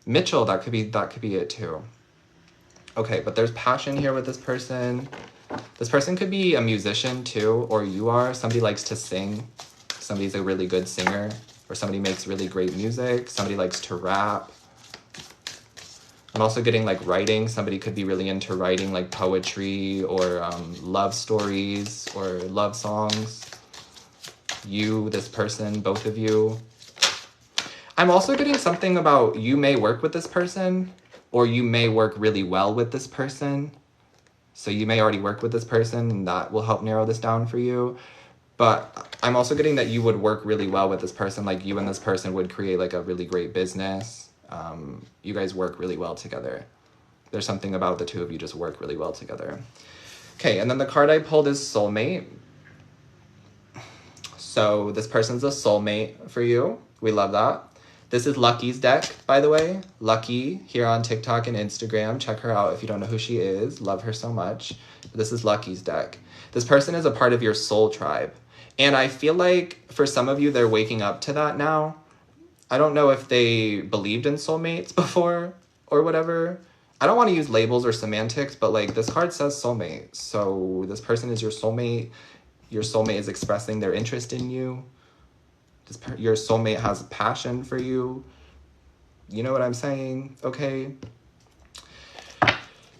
Mitchell, that could be it too. Okay, but there's passion here with this person. This person could be a musician too, or you are. Somebody likes to sing. Somebody's a really good singer, or somebody makes really great music. Somebody likes to rap. I'm also getting like writing. Somebody could be really into writing like poetry or love stories or love songs. You, this person, both of you. I'm also getting something about you may work with this person, or you may work really well with this person. So you may already work with this person, and that will help narrow this down for you. But I'm also getting that you would work really well with this person. Like you and this person would create like a really great business. You guys work really well together. There's something about the two of you just work really well together. Okay, and then the card I pulled is soulmate. So this person's a soulmate for you. We love that. This is Lucky's deck, by the way. Lucky here on TikTok and Instagram. Check her out if you don't know who she is. Love her so much. This is Lucky's deck. This person is a part of your soul tribe. And I feel like for some of you, they're waking up to that now. I don't know if they believed in soulmates before or whatever. I don't want to use labels or semantics, but like this card says soulmate. So this person is your soulmate. Your soulmate is expressing their interest in you. Your soulmate has passion for you. You know what I'm saying? Okay.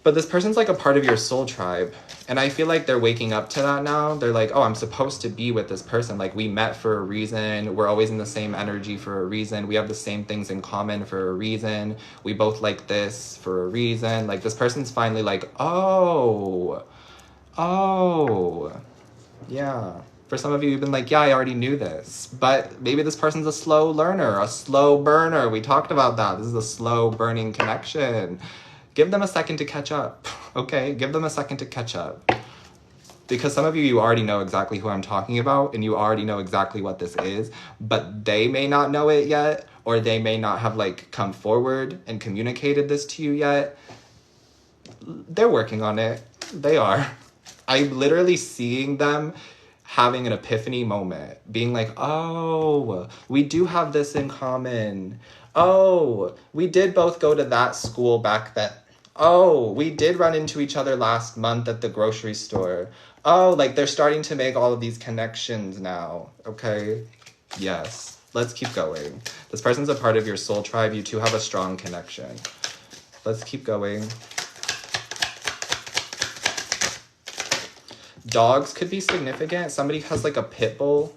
But this person's like a part of your soul tribe. And I feel like they're waking up to that now. They're like, oh, I'm supposed to be with this person. Like, we met for a reason. We're always in the same energy for a reason. We have the same things in common for a reason. We both like this for a reason. Like, this person's finally like, oh, yeah. For some of you, you've been like, yeah, I already knew this. But maybe this person's a slow learner, a slow burner. We talked about that. This is a slow burning connection. Give them a second to catch up, okay? Give them a second to catch up. Because some of you already know exactly who I'm talking about, and you already know exactly what this is, but they may not know it yet, or they may not have like come forward and communicated this to you yet. They're working on it. They are. I'm literally seeing them having an epiphany moment, being like, oh, we do have this in common. Oh, we did both go to that school back then. Oh, we did run into each other last month at the grocery store. Oh, like they're starting to make all of these connections now. Okay. Yes. Let's keep going. This person's a part of your soul tribe. You two have a strong connection. Let's keep going. Dogs could be significant. Somebody has like a pit bull,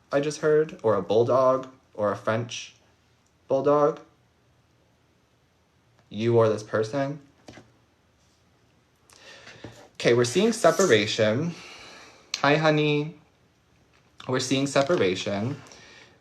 I just heard, or a bulldog, or a French bulldog. You or this person. Okay, we're seeing separation. Hi, honey. We're seeing separation,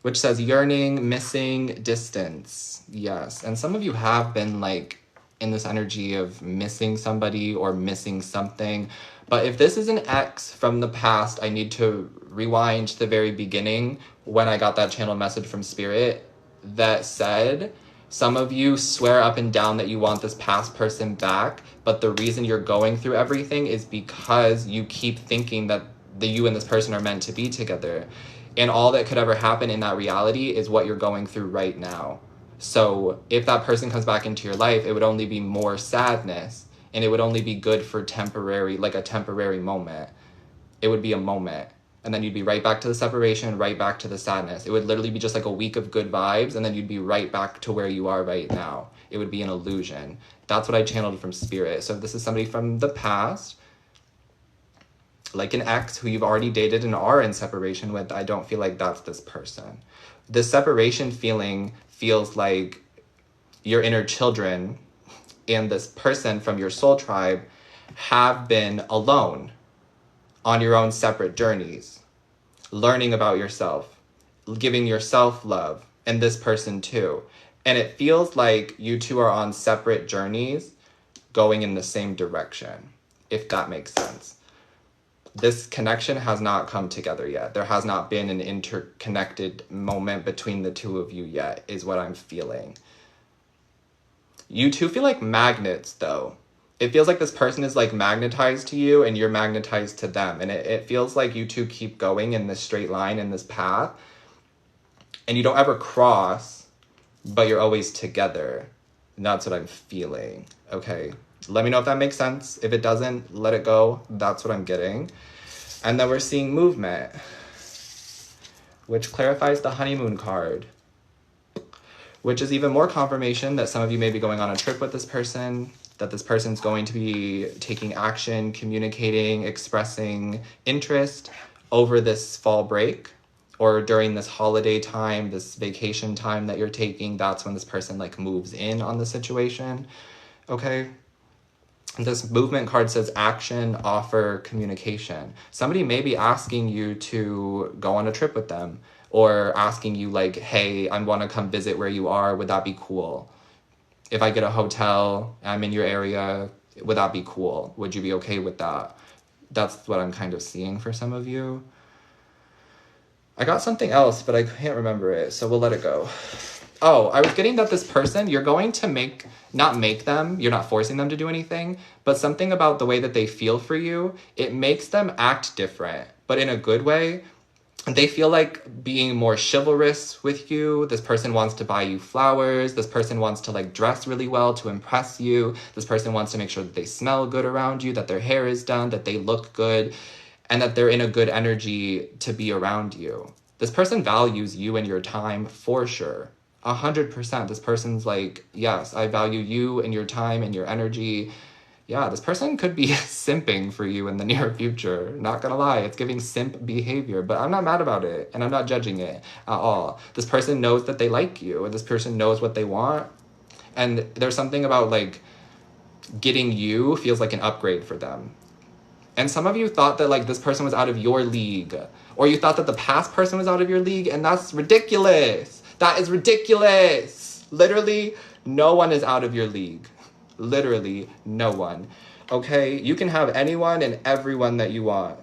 which says yearning, missing, distance. Yes, and some of you have been like in this energy of missing somebody or missing something. But if this is an ex from the past, I need to rewind to the very beginning when I got that channel message from Spirit that said, some of you swear up and down that you want this past person back, but the reason you're going through everything is because you keep thinking that you and this person are meant to be together. And all that could ever happen in that reality is what you're going through right now. So if that person comes back into your life, it would only be more sadness, and it would only be good for temporary, like a temporary moment. It would be a moment. And then you'd be right back to the separation, right back to the sadness. It would literally be just like a week of good vibes, and then you'd be right back to where you are right now. It would be an illusion. That's what I channeled from Spirit. So if this is somebody from the past, like an ex who you've already dated and are in separation with, I don't feel like that's this person. The separation feeling feels like your inner children and this person from your soul tribe have been alone on your own separate journeys, learning about yourself, giving yourself love, and this person too. And it feels like you two are on separate journeys going in the same direction, if that makes sense. This connection has not come together yet. There has not been an interconnected moment between the two of you yet, is what I'm feeling. You two feel like magnets, though. It feels like this person is like magnetized to you and you're magnetized to them. And it feels like you two keep going in this straight line, in this path. And you don't ever cross, but you're always together. And that's what I'm feeling. Okay. Let me know if that makes sense. If it doesn't, let it go. That's what I'm getting. And then we're seeing movement, which clarifies the honeymoon card, which is even more confirmation that some of you may be going on a trip with this person, that this person's going to be taking action, communicating, expressing interest over this fall break or during this holiday time, this vacation time that you're taking. That's when this person like moves in on the situation. Okay. This movement card says action, offer, communication. Somebody may be asking you to go on a trip with them, or asking you like, hey, I want to come visit where you are. Would that be cool? If I get a hotel, I'm in your area, would that be cool? Would you be okay with that? That's what I'm kind of seeing for some of you. I got something else, but I can't remember it, so we'll let it go. Oh, I was getting that this person, you're going to not make them, you're not forcing them to do anything, but something about the way that they feel for you, it makes them act different, but in a good way. they feel like being more chivalrous with you. This person wants to buy you flowers. This person wants to like dress really well to impress you. This person wants to make sure that they smell good around you, that their hair is done, that they look good, and that they're in a good energy to be around you. This person values you and your time for sure. 100%. This person's like, yes, I value you and your time and your energy. Yeah, this person could be simping for you in the near future. Not gonna lie, it's giving simp behavior, but I'm not mad about it, and I'm not judging it at all. This person knows that they like you, and this person knows what they want, and there's something about, like, getting you feels like an upgrade for them. And some of you thought that, like, this person was out of your league, or you thought that the past person was out of your league, and that's ridiculous. That is ridiculous. Literally, no one is out of your league. Literally no one. Okay? You can have anyone and everyone that you want.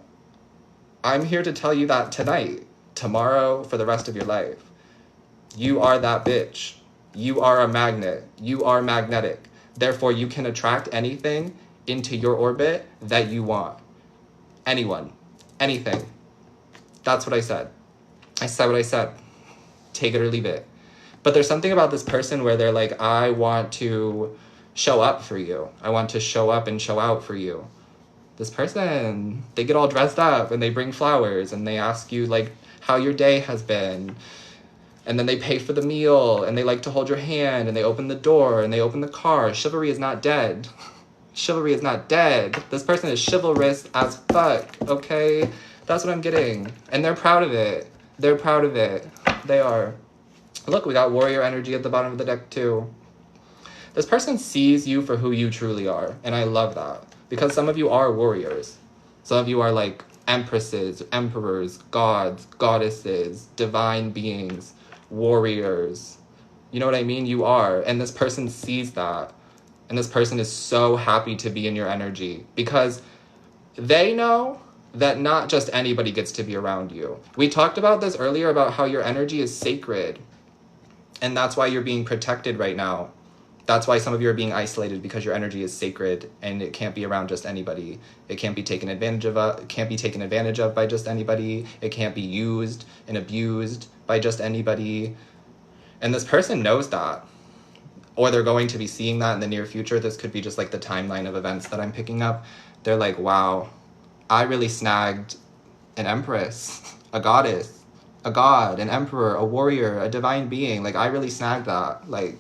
I'm here to tell you that tonight, tomorrow, for the rest of your life. You are that bitch. You are a magnet. You are magnetic. Therefore, you can attract anything into your orbit that you want. Anyone. Anything. That's what I said. I said what I said. Take it or leave it. But there's something about this person where they're like, I want to show up for you. I want to show up and show out for you. This person, they get all dressed up and they bring flowers and they ask you like how your day has been. And then they pay for the meal and they like to hold your hand and they open the door and they open the car. Chivalry is not dead. Chivalry is not dead. This person is chivalrous as fuck, okay? That's what I'm getting. And they're proud of it. They're proud of it. They are. Look, we got warrior energy at the bottom of the deck too. This person sees you for who you truly are, and I love that. Because some of you are warriors. Some of you are like empresses, emperors, gods, goddesses, divine beings, warriors. You know what I mean? You are. And this person sees that. And this person is so happy to be in your energy. Because they know that not just anybody gets to be around you. We talked about this earlier about how your energy is sacred. And that's why you're being protected right now. That's why some of you are being isolated, because your energy is sacred and it can't be around just anybody. It can't be taken advantage of. It can't be taken advantage of by just anybody. It can't be used and abused by just anybody. And this person knows that. Or they're going to be seeing that in the near future. This could be just like the timeline of events that I'm picking up. They're like, wow, I really snagged an empress, a goddess, a god, an emperor, a warrior, a divine being. Like, I really snagged that. Like,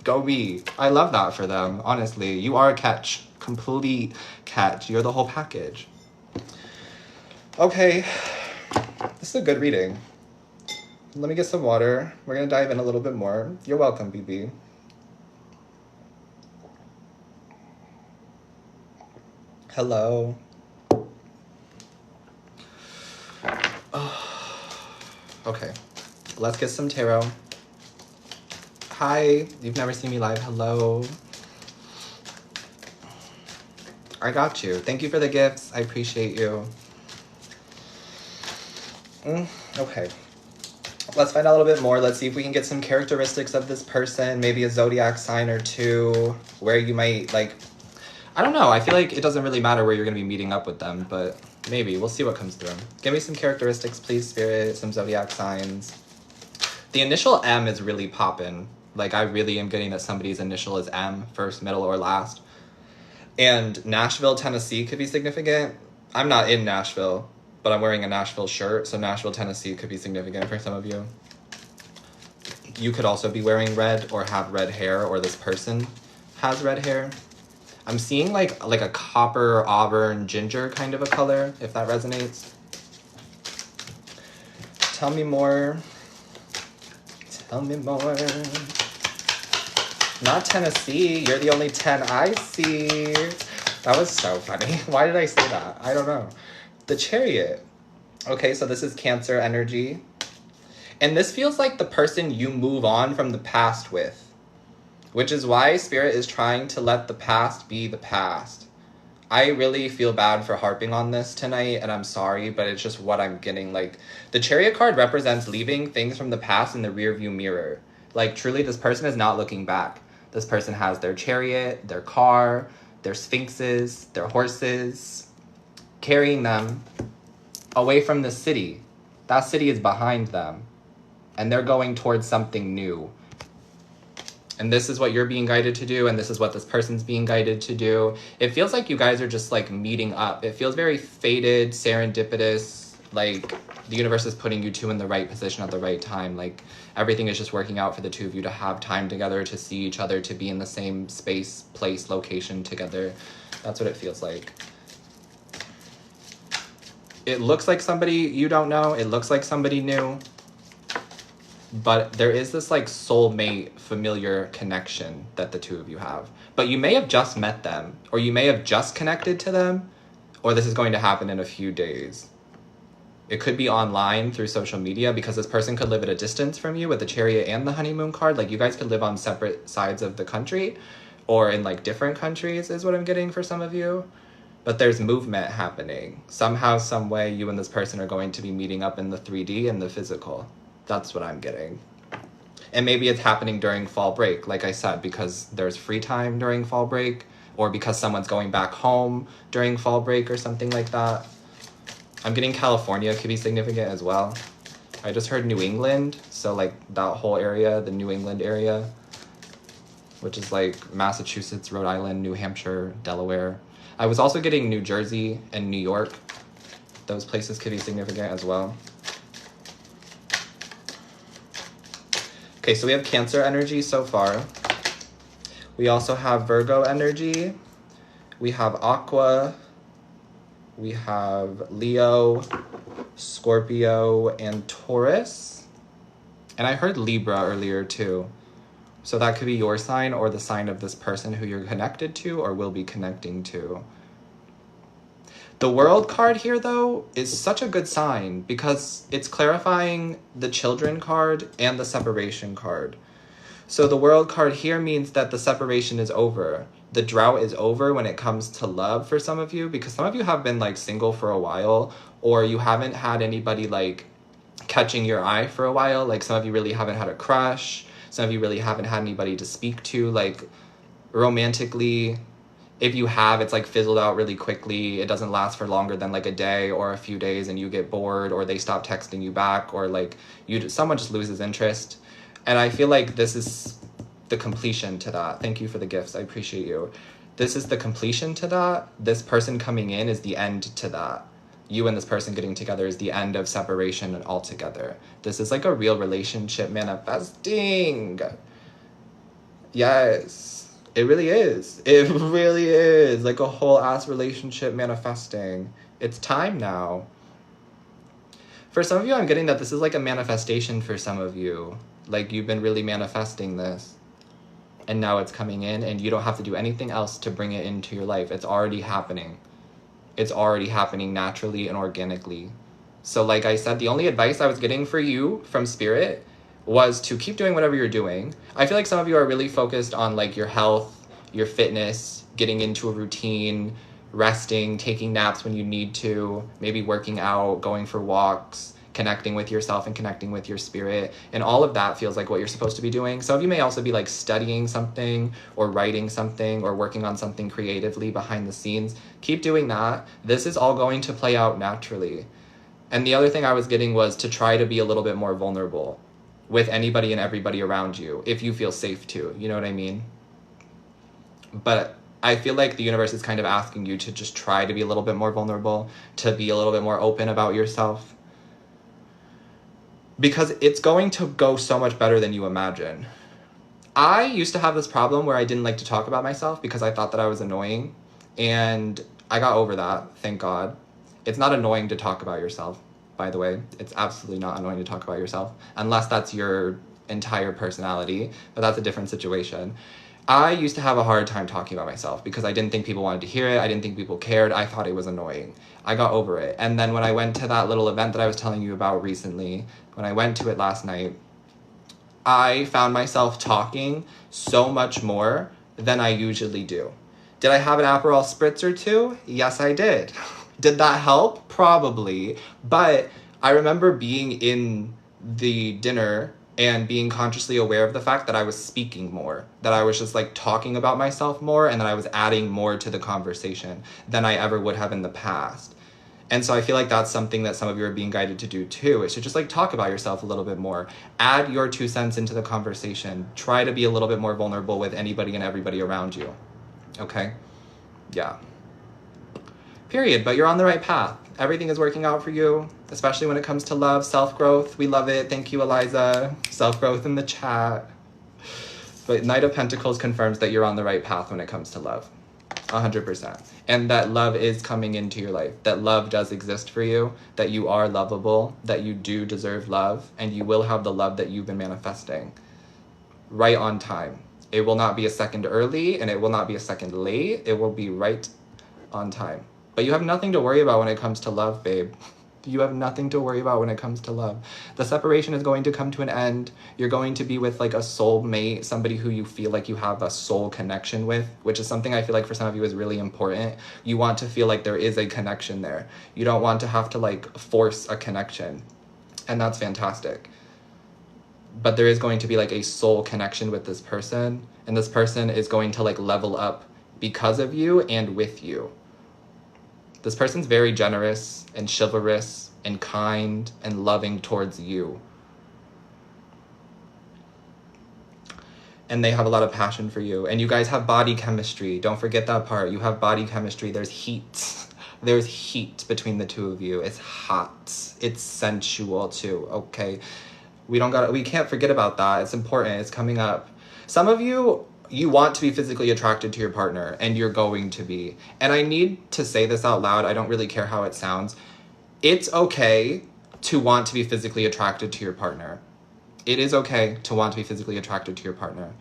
go me. I love that for them, honestly. You are a catch. Complete catch. You're the whole package. Okay. This is a good reading. Let me get some water. We're going to dive in a little bit more. You're welcome, BB. Hello. Okay. Let's get some tarot. Hi, you've never seen me live. Hello. I got you. Thank you for the gifts. I appreciate you. Okay. Let's find out a little bit more. Let's see if we can get some characteristics of this person. Maybe a zodiac sign or two. Where you might, like... I don't know. I feel like it doesn't really matter where you're going to be meeting up with them. But maybe. We'll see what comes through. Give me some characteristics, please, Spirit. Some zodiac signs. The initial M is really poppin'. Like, I really am getting that somebody's initial is M, first, middle, or last. And Nashville, Tennessee could be significant. I'm not in Nashville, but I'm wearing a Nashville shirt, so Nashville, Tennessee could be significant for some of you. You could also be wearing red or have red hair, or this person has red hair. I'm seeing like a copper, auburn, ginger kind of a color, if that resonates. Tell me more. Tell me more. Not Tennessee. You're the only 10 I see. That was so funny. Why did I say that? I don't know. The Chariot. Okay, so this is Cancer energy. And this feels like the person you move on from the past with. Which is why Spirit is trying to let the past be the past. I really feel bad for harping on this tonight, and I'm sorry, but it's just what I'm getting. Like, the Chariot card represents leaving things from the past in the rearview mirror. Like, truly, this person is not looking back. This person has their chariot, their car, their sphinxes, their horses, carrying them away from the city. That city is behind them. And they're going towards something new. And this is what you're being guided to do, and this is what this person's being guided to do. It feels like you guys are just, like, meeting up. It feels very fated, serendipitous, like the universe is putting you two in the right position at the right time. Like, everything is just working out for the two of you to have time together, to see each other, to be in the same space, place, location together. That's what it feels like. It looks like somebody you don't know. It looks like somebody new. But there is this, like, soulmate, familiar connection that the two of you have. But you may have just met them, or you may have just connected to them, or this is going to happen in a few days. It could be online through social media, because this person could live at a distance from you with the Chariot and the Honeymoon card. Like, you guys could live on separate sides of the country, or in, like, different countries is what I'm getting for some of you. But there's movement happening. Somehow, some way, you and this person are going to be meeting up in the 3D and the physical. That's what I'm getting. And maybe it's happening during fall break, like I said, because there's free time during fall break, or because someone's going back home during fall break or something like that. I'm getting California could be significant as well. I just heard New England, so like that whole area, the New England area, which is like Massachusetts, Rhode Island, New Hampshire, Delaware. I was also getting New Jersey and New York. Those places could be significant as well. Okay, so we have Cancer energy so far. We also have Virgo energy. We have Aqua. We have Leo, Scorpio, and Taurus. And I heard Libra earlier too. So that could be your sign or the sign of this person who you're connected to or will be connecting to. The World card here, though, is such a good sign because it's clarifying the Children card and the Separation card. So the World card here means that the separation is over. The drought is over when it comes to love for some of you, because some of you have been, like, single for a while, or you haven't had anybody, like, catching your eye for a while. Like, some of you really haven't had a crush. Some of you really haven't had anybody to speak to, like, romantically. If you have, it's like fizzled out really quickly. It doesn't last for longer than like a day or a few days, and you get bored, or they stop texting you back, or like someone just loses interest. And I feel like this is the completion to that. Thank you for the gifts. I appreciate you. This is the completion to that. This person coming in is the end to that. You and this person getting together is the end of separation altogether. This is like a real relationship manifesting. Yes. It really is. It really is. Like a whole ass relationship manifesting. It's time now. For some of you, I'm getting that this is like a manifestation for some of you. Like you've been really manifesting this. And now it's coming in, and you don't have to do anything else to bring it into your life. It's already happening. It's already happening naturally and organically. So like I said, the only advice I was getting for you from Spirit was to keep doing whatever you're doing. I feel like some of you are really focused on like your health, your fitness, getting into a routine, resting, taking naps when you need to, maybe working out, going for walks, connecting with yourself and connecting with your spirit. And all of that feels like what you're supposed to be doing. Some of you may also be like studying something or writing something or working on something creatively behind the scenes. Keep doing that. This is all going to play out naturally. And the other thing I was getting was to try to be a little bit more vulnerable with anybody and everybody around you, if you feel safe to, you know what I mean? But I feel like the universe is kind of asking you to just try to be a little bit more vulnerable, to be a little bit more open about yourself. Because it's going to go so much better than you imagine. I used to have this problem where I didn't like to talk about myself because I thought that I was annoying. And I got over that, thank God. It's not annoying to talk about yourself. By the way, it's absolutely not annoying to talk about yourself, unless that's your entire personality, but that's a different situation. I used to have a hard time talking about myself because I didn't think people wanted to hear it. I didn't think people cared. I thought it was annoying. I got over it. And then when I went to that little event that I was telling you about recently, when I went to it last night, I found myself talking so much more than I usually do. Did I have an Aperol Spritz or two? Yes, I did. Did that help? Probably. But I remember being in the dinner and being consciously aware of the fact that I was speaking more, that I was just like talking about myself more, and that I was adding more to the conversation than I ever would have in the past. And so I feel like that's something that some of you are being guided to do too, is to just like talk about yourself a little bit more. Add your 2 cents into the conversation. Try to be a little bit more vulnerable with anybody and everybody around you. Okay? Yeah. Period. But you're on the right path. Everything is working out for you, especially when it comes to love, self-growth. We love it. Thank you, Eliza. Self-growth in the chat. But Knight of Pentacles confirms that you're on the right path when it comes to love. 100%. And that love is coming into your life. That love does exist for you. That you are lovable. That you do deserve love. And you will have the love that you've been manifesting. Right on time. It will not be a second early and it will not be a second late. It will be right on time. But you have nothing to worry about when it comes to love, babe. You have nothing to worry about when it comes to love. The separation is going to come to an end. You're going to be with like a soulmate, somebody who you feel like you have a soul connection with, which is something I feel like for some of you is really important. You want to feel like there is a connection there. You don't want to have to like force a connection. And that's fantastic. But there is going to be like a soul connection with this person. And this person is going to like level up because of you and with you. This person's very generous and chivalrous and kind and loving towards you. And they have a lot of passion for you. And you guys have body chemistry. Don't forget that part. You have body chemistry. There's heat. There's heat between the two of you. It's hot. It's sensual too, okay? We can't forget about that. It's important. It's coming up. Some of you want to be physically attracted to your partner, and you're going to be. And I need to say this out loud. I don't really care how it sounds. It's okay to want to be physically attracted to your partner. It is okay to want to be physically attracted to your partner.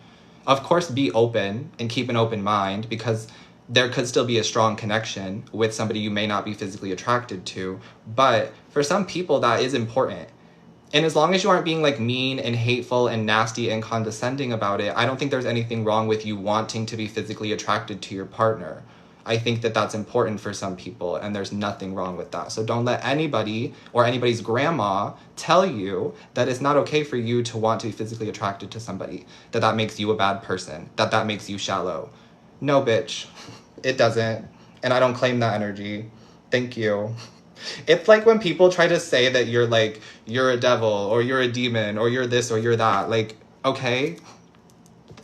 Of course, be open and keep an open mind, because there could still be a strong connection with somebody you may not be physically attracted to. But for some people, that is important. And as long as you aren't being like mean and hateful and nasty and condescending about it, I don't think there's anything wrong with you wanting to be physically attracted to your partner. I think that that's important for some people, and there's nothing wrong with that. So don't let anybody or anybody's grandma tell you that it's not okay for you to want to be physically attracted to somebody, that makes you a bad person, that makes you shallow. No, bitch, it doesn't. And I don't claim that energy. Thank you. It's like when people try to say that you're a devil or you're a demon or you're this or you're that. Like, okay,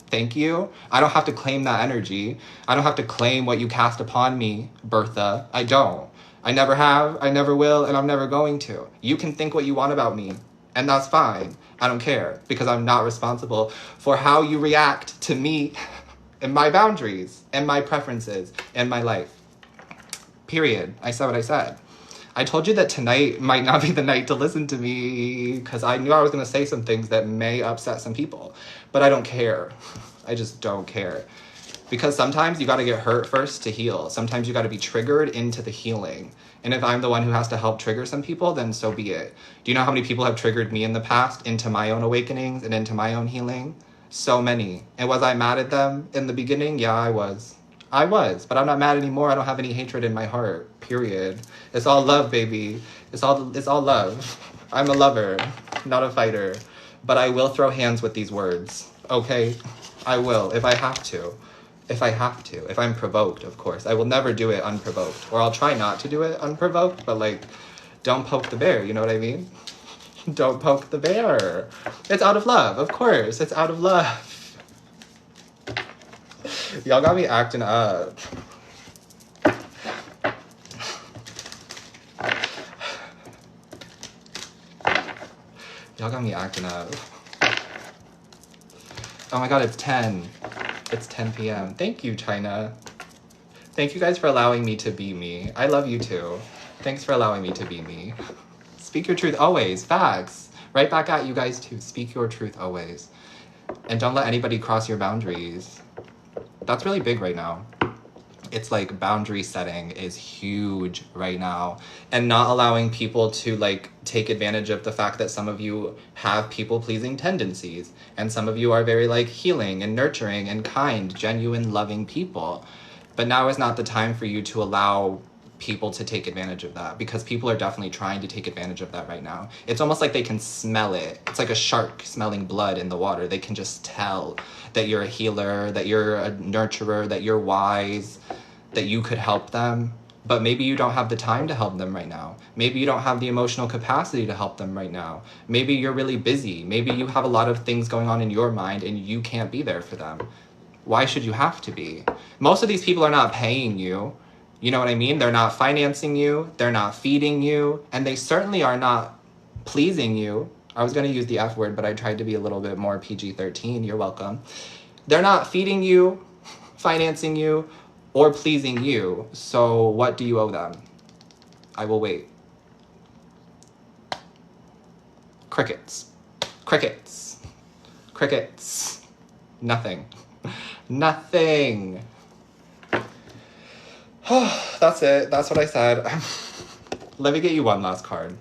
thank you. I don't have to claim that energy. I don't have to claim what you cast upon me, Bertha. I don't. I never have, I never will, and I'm never going to. You can think what you want about me, and that's fine. I don't care, because I'm not responsible for how you react to me and my boundaries and my preferences and my life. Period. I said what I said. I told you that tonight might not be the night to listen to me, because I knew I was going to say some things that may upset some people. But I don't care. I just don't care. Because sometimes you got to get hurt first to heal. Sometimes you got to be triggered into the healing. And if I'm the one who has to help trigger some people, then so be it. Do you know how many people have triggered me in the past into my own awakenings and into my own healing? So many. And was I mad at them in the beginning? Yeah, I was. But I'm not mad anymore. I don't have any hatred in my heart, period. It's all love, baby. It's all love. I'm a lover, not a fighter. But I will throw hands with these words, okay? I will, if I have to. If I'm provoked, of course. I will never do it unprovoked. Or I'll try not to do it unprovoked, but like, don't poke the bear, you know what I mean? Don't poke the bear. It's out of love, of course. It's out of love. Y'all got me acting up. Y'all got me acting up. Oh my god, it's 10. It's 10 p.m. Thank you, China. Thank you guys for allowing me to be me. I love you too. Thanks for allowing me to be me. Speak your truth always. Facts. Right back at you guys too. Speak your truth always. And don't let anybody cross your boundaries. That's really big right now. It's like boundary setting is huge right now, and not allowing people to like take advantage of the fact that some of you have people-pleasing tendencies, and some of you are very like healing and nurturing and kind, genuine, loving people. But now is not the time for you to allow people to take advantage of that, because people are definitely trying to take advantage of that right now. It's almost like they can smell it. It's like a shark smelling blood in the water. They can just tell that you're a healer, that you're a nurturer, that you're wise, that you could help them. But maybe you don't have the time to help them right now. Maybe you don't have the emotional capacity to help them right now. Maybe you're really busy. Maybe you have a lot of things going on in your mind and you can't be there for them. Why should you have to be? Most of these people are not paying you. You know what I mean? They're not financing you. They're not feeding you. And they certainly are not pleasing you. I was going to use the F word, but I tried to be a little bit more PG-13. You're welcome. They're not feeding you, financing you, or pleasing you. So what do you owe them? I will wait. Crickets. Crickets. Crickets. Nothing. Nothing. That's it. That's what I said. Let me get you one last card.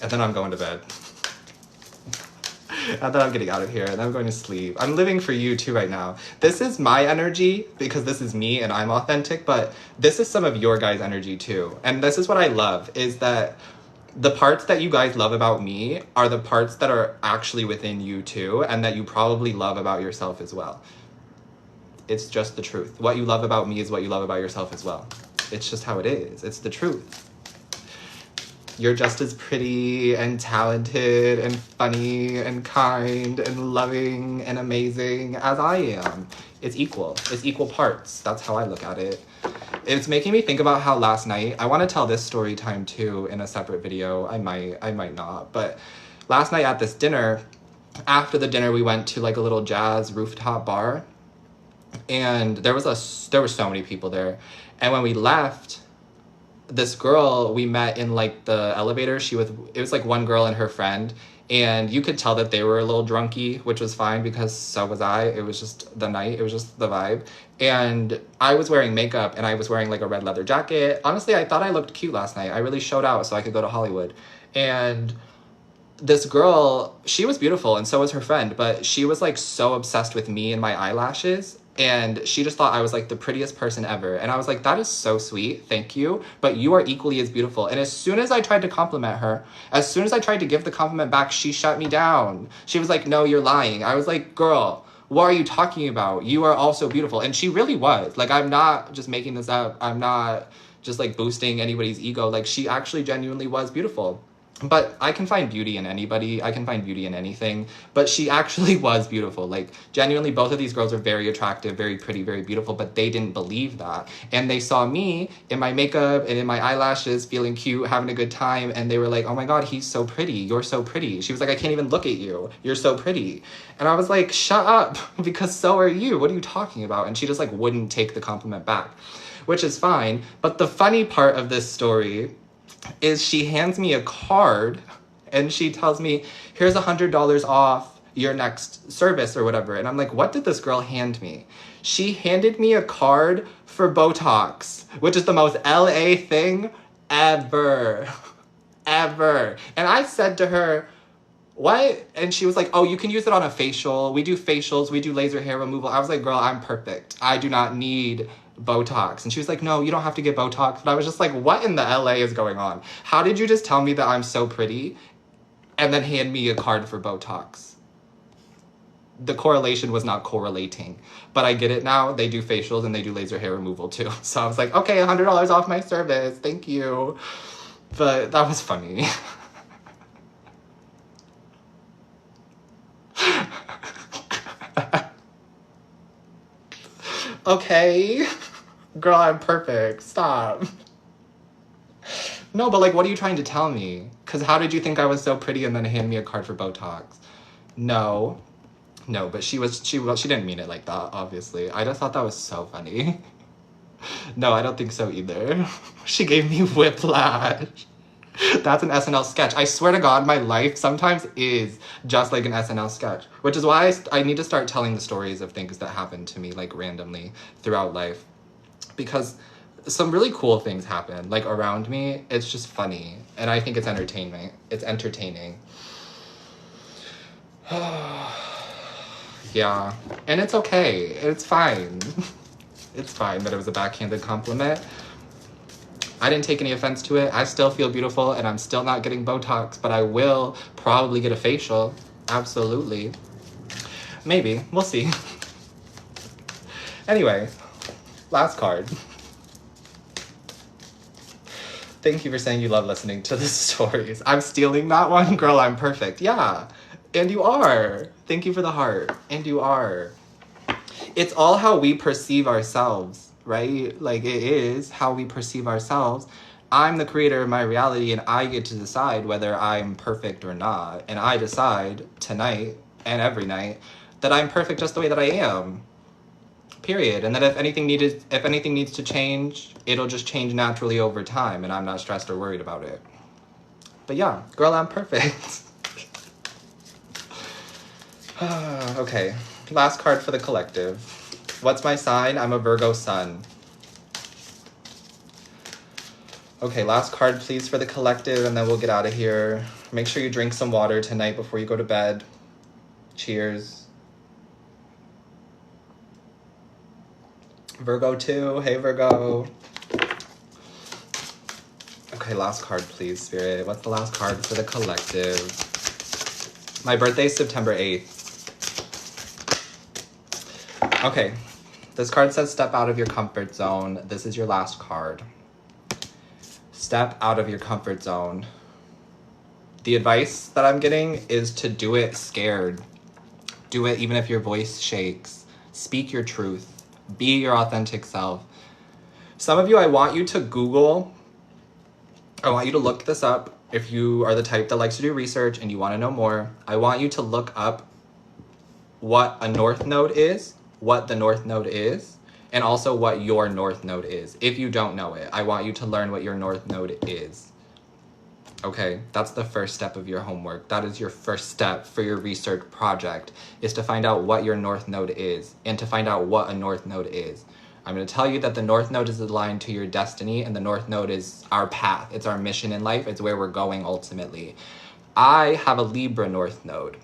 And then I'm going to bed. And then I'm getting out of here. And I'm going to sleep. I'm living for you too right now. This is my energy because this is me and I'm authentic. But this is some of your guys' energy too. And this is what I love is that the parts that you guys love about me are the parts that are actually within you too. And that you probably love about yourself as well. It's just the truth. What you love about me is what you love about yourself as well. It's just how it is. It's the truth. You're just as pretty and talented and funny and kind and loving and amazing as I am. It's equal. It's equal parts. That's how I look at it. It's making me think about how last night, I want to tell this story time too in a separate video. I might not. But last night at this dinner, after the dinner, we went to like a little jazz rooftop bar. And there were so many people there. And when we left, this girl we met in like the elevator, it was like one girl and her friend, and you could tell that they were a little drunky, which was fine because so was I. It was just the night, it was just the vibe. And I was wearing makeup and I was wearing like a red leather jacket. Honestly, I thought I looked cute last night. I really showed out so I could go to Hollywood. And this girl, she was beautiful and so was her friend, but she was like so obsessed with me and my eyelashes. And she just thought I was like the prettiest person ever. And I was like, that is so sweet. Thank you. But you are equally as beautiful. And as soon as I tried to compliment her, as soon as I tried to give the compliment back, she shut me down. She was like, no, you're lying. I was like, girl, what are you talking about? You are also beautiful. And she really was. Like, I'm not just making this up. I'm not just like boosting anybody's ego. Like, she actually genuinely was beautiful. But I can find beauty in anybody. I can find beauty in anything. But she actually was beautiful. Like, genuinely, both of these girls are very attractive, very pretty, very beautiful. But they didn't believe that. And they saw me in my makeup and in my eyelashes, feeling cute, having a good time. And they were like, oh my God, he's so pretty. You're so pretty. She was like, I can't even look at you. You're so pretty. And I was like, shut up, because so are you. What are you talking about? And she just like wouldn't take the compliment back, which is fine. But the funny part of this story is she hands me a card and she tells me, here's $100 off your next service or whatever. And I'm like, what did this girl hand me? She handed me a card for Botox, which is the most LA thing ever. Ever. And I said to her, what? And she was like, oh, you can use it on a facial. We do facials. We do laser hair removal. I was like, girl, I'm perfect. I do not need Botox. And she was like, no, you don't have to get Botox. But I was just like, what in the LA is going on? How did you just tell me that I'm so pretty and then hand me a card for Botox? The correlation was not correlating. But I get it now. They do facials and they do laser hair removal too. So I was like, okay, $100 off my service. Thank you. But that was funny. Okay, girl, I'm perfect. Stop. No, but like, what are you trying to tell me? Because how did you think I was so pretty and then hand me a card for Botox? No, but she didn't mean it like that, obviously. I just thought that was so funny. No, I don't think so either. She gave me whiplash. That's an SNL sketch. I swear to God, my life sometimes is just like an SNL sketch, which is why I need to start telling the stories of things that happen to me like randomly throughout life, because some really cool things happen like around me. It's just funny, and I think it's entertainment. It's entertaining. Yeah, and it's okay. It's fine. It's fine that it was a backhanded compliment. I didn't take any offense to it. I still feel beautiful and I'm still not getting Botox, but I will probably get a facial. Absolutely. Maybe. We'll see. Anyway, last card. Thank you for saying you love listening to the stories. I'm stealing that one. Girl, I'm perfect. Yeah. And you are. Thank you for the heart. And you are. It's all how we perceive ourselves, right? Like, it is how we perceive ourselves. I'm the creator of my reality, and I get to decide whether I'm perfect or not. And I decide tonight and every night that I'm perfect just the way that I am. Period. And that if anything needs to change, it'll just change naturally over time, and I'm not stressed or worried about it. But yeah, girl, I'm perfect. Okay, last card for the collective. What's my sign? I'm a Virgo sun. Okay, last card, please, for the collective, and then we'll get out of here. Make sure you drink some water tonight before you go to bed. Cheers. Virgo 2. Hey, Virgo. Okay, last card, please, Spirit. What's the last card for the collective? My birthday's September 8th. Okay, this card says step out of your comfort zone. This is your last card. Step out of your comfort zone. The advice that I'm getting is to do it scared. Do it even if your voice shakes. Speak your truth. Be your authentic self. Some of you, I want you to Google. I want you to look this up. If you are the type that likes to do research and you want to know more, I want you to look up what a north node is, what the north node is, and also what your north node is. If you don't know it, I want you to learn what your north node is. Okay, that's the first step of your homework. That is your first step for your research project, is to find out what your north node is and to find out what a north node is. I'm going to tell you that the north node is aligned to your destiny, and the north node is our path. It's our mission in life. It's where we're going ultimately. I have a Libra north node.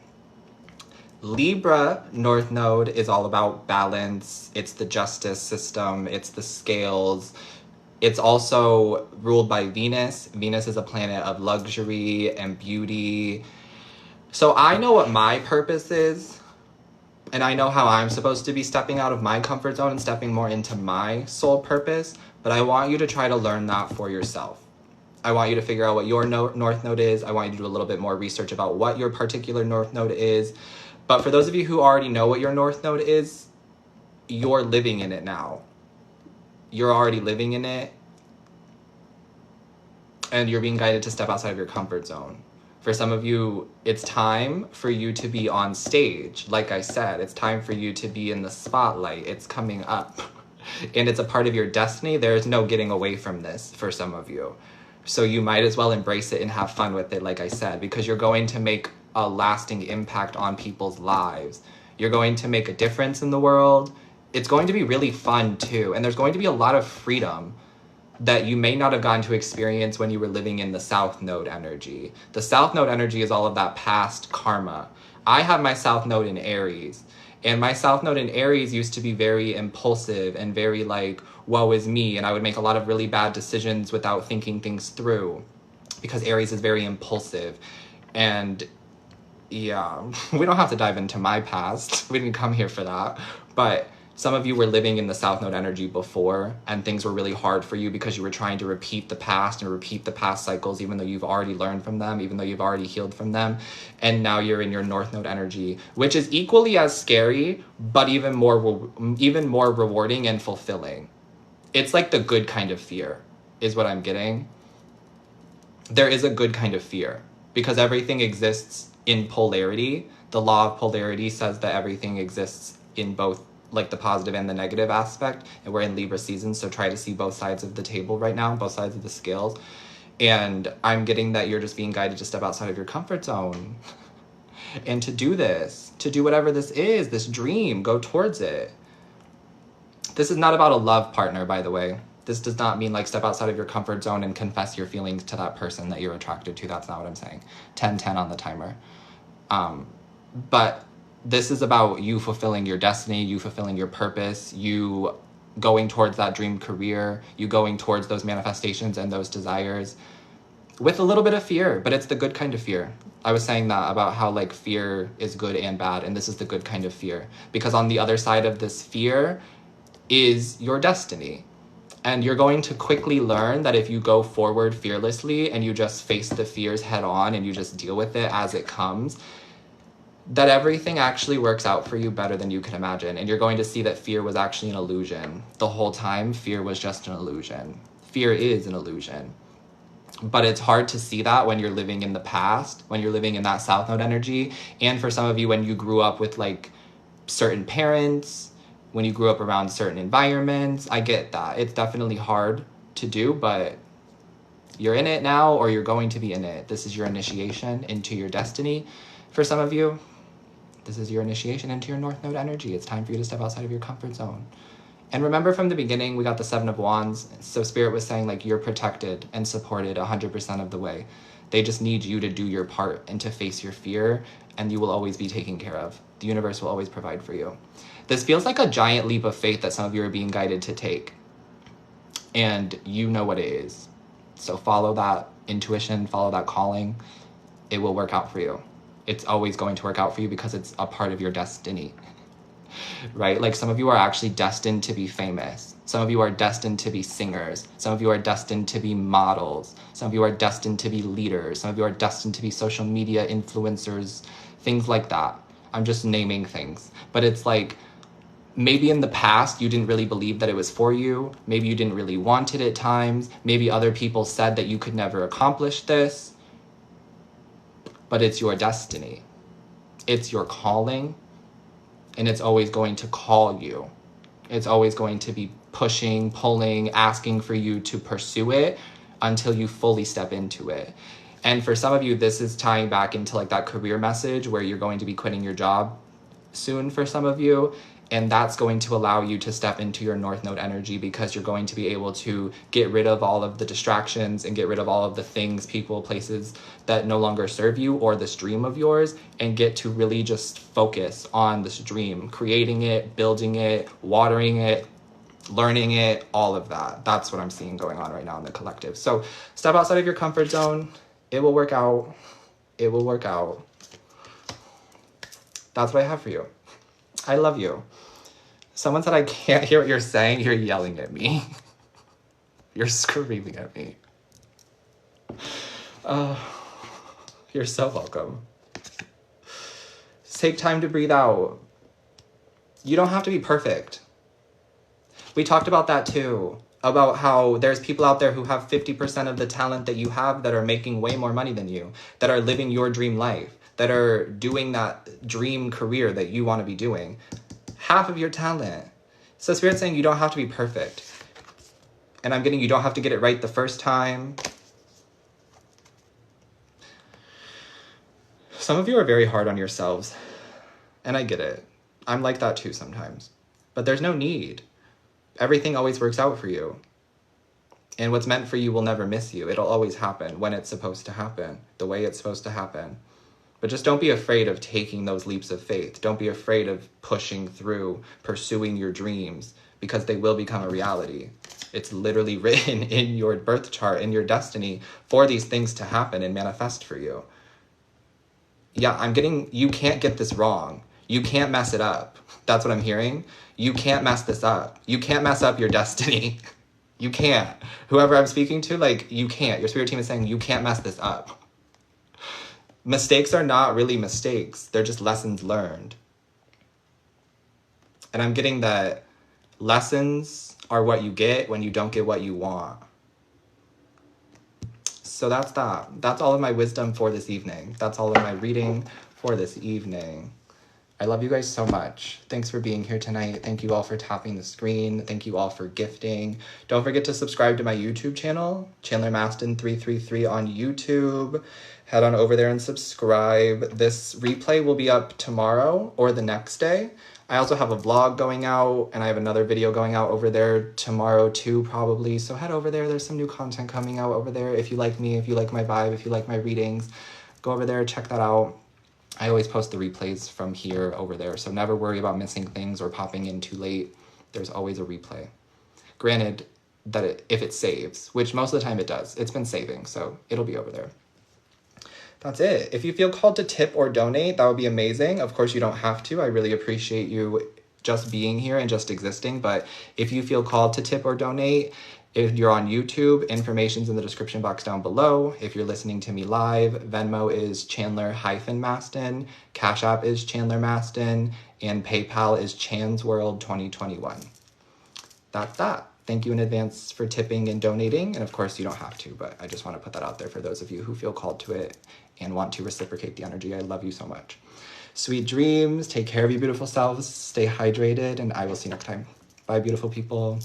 Libra north node is all about balance. It's the justice system. It's the scales. It's also ruled by Venus. Venus is a planet of luxury and beauty. So I know what my purpose is, and I know how I'm supposed to be stepping out of my comfort zone and stepping more into my soul purpose, but I want you to try to learn that for yourself. I want you to figure out what your north node is. I want you to do a little bit more research about what your particular north node is. But for those of you who already know what your north node is, you're living in it now. You're already living in it, and you're being guided to step outside of your comfort zone. For some of you, it's time for you to be on stage. Like I said, it's time for you to be in the spotlight. It's coming up, and it's a part of your destiny. There's no getting away from this for some of you. So you might as well embrace it and have fun with it, like I said, because you're going to make a lasting impact on people's lives. You're going to make a difference in the world. It's going to be really fun too. And there's going to be a lot of freedom that you may not have gotten to experience when you were living in the South Node energy. The South Node energy is all of that past karma. I have my South Node in Aries, and my South Node in Aries used to be very impulsive and very like, woe is me, and I would make a lot of really bad decisions without thinking things through, because Aries is very impulsive. And yeah, we don't have to dive into my past. We didn't come here for that. But some of you were living in the South Node energy before, and things were really hard for you because you were trying to repeat the past and repeat the past cycles, even though you've already learned from them, even though you've already healed from them. And now you're in your North Node energy, which is equally as scary, but even more rewarding and fulfilling. It's like the good kind of fear, is what I'm getting. There is a good kind of fear, because everything exists in polarity. The law of polarity says that everything exists in both, like the positive and the negative aspect, and we're in Libra season, so try to see both sides of the table right now, both sides of the scales. And I'm getting that you're just being guided to step outside of your comfort zone and to do this, to do whatever this is, this dream, go towards it. This is not about a love partner, by the way. This does not mean like step outside of your comfort zone and confess your feelings to that person that you're attracted to. That's not what I'm saying. 10-10 on the timer. But this is about you fulfilling your destiny, you fulfilling your purpose, you going towards that dream career, you going towards those manifestations and those desires with a little bit of fear, but it's the good kind of fear. I was saying that about how like fear is good and bad, and this is the good kind of fear, because on the other side of this fear is your destiny. And you're going to quickly learn that if you go forward fearlessly and you just face the fears head on and you just deal with it as it comes, that everything actually works out for you better than you can imagine. And you're going to see that fear was actually an illusion. The whole time, fear was just an illusion. Fear is an illusion. But it's hard to see that when you're living in the past, when you're living in that South Node energy. And for some of you, when you grew up with like certain parents, when you grew up around certain environments, I get that. It's definitely hard to do, but you're in it now, or you're going to be in it. This is your initiation into your destiny. For some of you, this is your initiation into your North Node energy. It's time for you to step outside of your comfort zone. And remember from the beginning, we got the 7 of Wands. So Spirit was saying like you're protected and supported 100% of the way. They just need you to do your part and to face your fear, and you will always be taken care of. The universe will always provide for you. This feels like a giant leap of faith that some of you are being guided to take. And you know what it is. So follow that intuition, follow that calling. It will work out for you. It's always going to work out for you because it's a part of your destiny, right? Like some of you are actually destined to be famous. Some of you are destined to be singers. Some of you are destined to be models. Some of you are destined to be leaders. Some of you are destined to be social media influencers, things like that. I'm just naming things. But it's like, maybe in the past, you didn't really believe that it was for you. Maybe you didn't really want it at times. Maybe other people said that you could never accomplish this. But it's your destiny. It's your calling. And it's always going to call you. It's always going to be pushing, pulling, asking for you to pursue it until you fully step into it. And for some of you, this is tying back into like that career message where you're going to be quitting your job soon for some of you. And that's going to allow you to step into your North Node energy because you're going to be able to get rid of all of the distractions and get rid of all of the things, people, places that no longer serve you or this dream of yours, and get to really just focus on this dream, creating it, building it, watering it, learning it, all of that. That's what I'm seeing going on right now in the collective. So step outside of your comfort zone. It will work out. It will work out. That's what I have for you. I love you. Someone said I can't hear what you're saying. You're yelling at me. You're screaming at me. You're so welcome. Just take time to breathe out. You don't have to be perfect. We talked about that too. About how there's people out there who have 50% of the talent that you have that are making way more money than you, that are living your dream life, that are doing that dream career that you want to be doing. Half of your talent. So Spirit's saying you don't have to be perfect. And I'm getting you don't have to get it right the first time. Some of you are very hard on yourselves. And I get it. I'm like that too sometimes. But there's no need. Everything always works out for you. And what's meant for you will never miss you. It'll always happen when it's supposed to happen, the way it's supposed to happen. But just don't be afraid of taking those leaps of faith. Don't be afraid of pushing through, pursuing your dreams, because they will become a reality. It's literally written in your birth chart, in your destiny, for these things to happen and manifest for you. Yeah, you can't get this wrong. You can't mess it up. That's what I'm hearing. You can't mess this up. You can't mess up your destiny. You can't. Whoever I'm speaking to, like, you can't. Your spirit team is saying you can't mess this up. Mistakes are not really mistakes. They're just lessons learned. And I'm getting that lessons are what you get when you don't get what you want. So that's that. That's all of my wisdom for this evening. That's all of my reading for this evening. I love you guys so much. Thanks for being here tonight. Thank you all for tapping the screen. Thank you all for gifting. Don't forget to subscribe to my YouTube channel, Chandler Mastin 333 on YouTube. Head on over there and subscribe. This replay will be up tomorrow or the next day. I also have a vlog going out, and I have another video going out over there tomorrow too, probably. So head over there. There's some new content coming out over there. If you like me, if you like my vibe, if you like my readings, go over there, check that out. I always post the replays from here over there, so never worry about missing things or popping in too late. There's always a replay. Granted, that if it saves, which most of the time it does. It's been saving, so it'll be over there. That's it. If you feel called to tip or donate, that would be amazing. Of course, you don't have to. I really appreciate you just being here and just existing. But if you feel called to tip or donate, if you're on YouTube, information's in the description box down below. If you're listening to me live, Venmo is Chandler-Mastin, Cash App is Chandler Mastin, and PayPal is chansworld2021. That's that. Thank you in advance for tipping and donating. And of course, you don't have to, but I just want to put that out there for those of you who feel called to it and want to reciprocate the energy. I love you so much. Sweet dreams. Take care of your beautiful selves. Stay hydrated, and I will see you next time. Bye, beautiful people.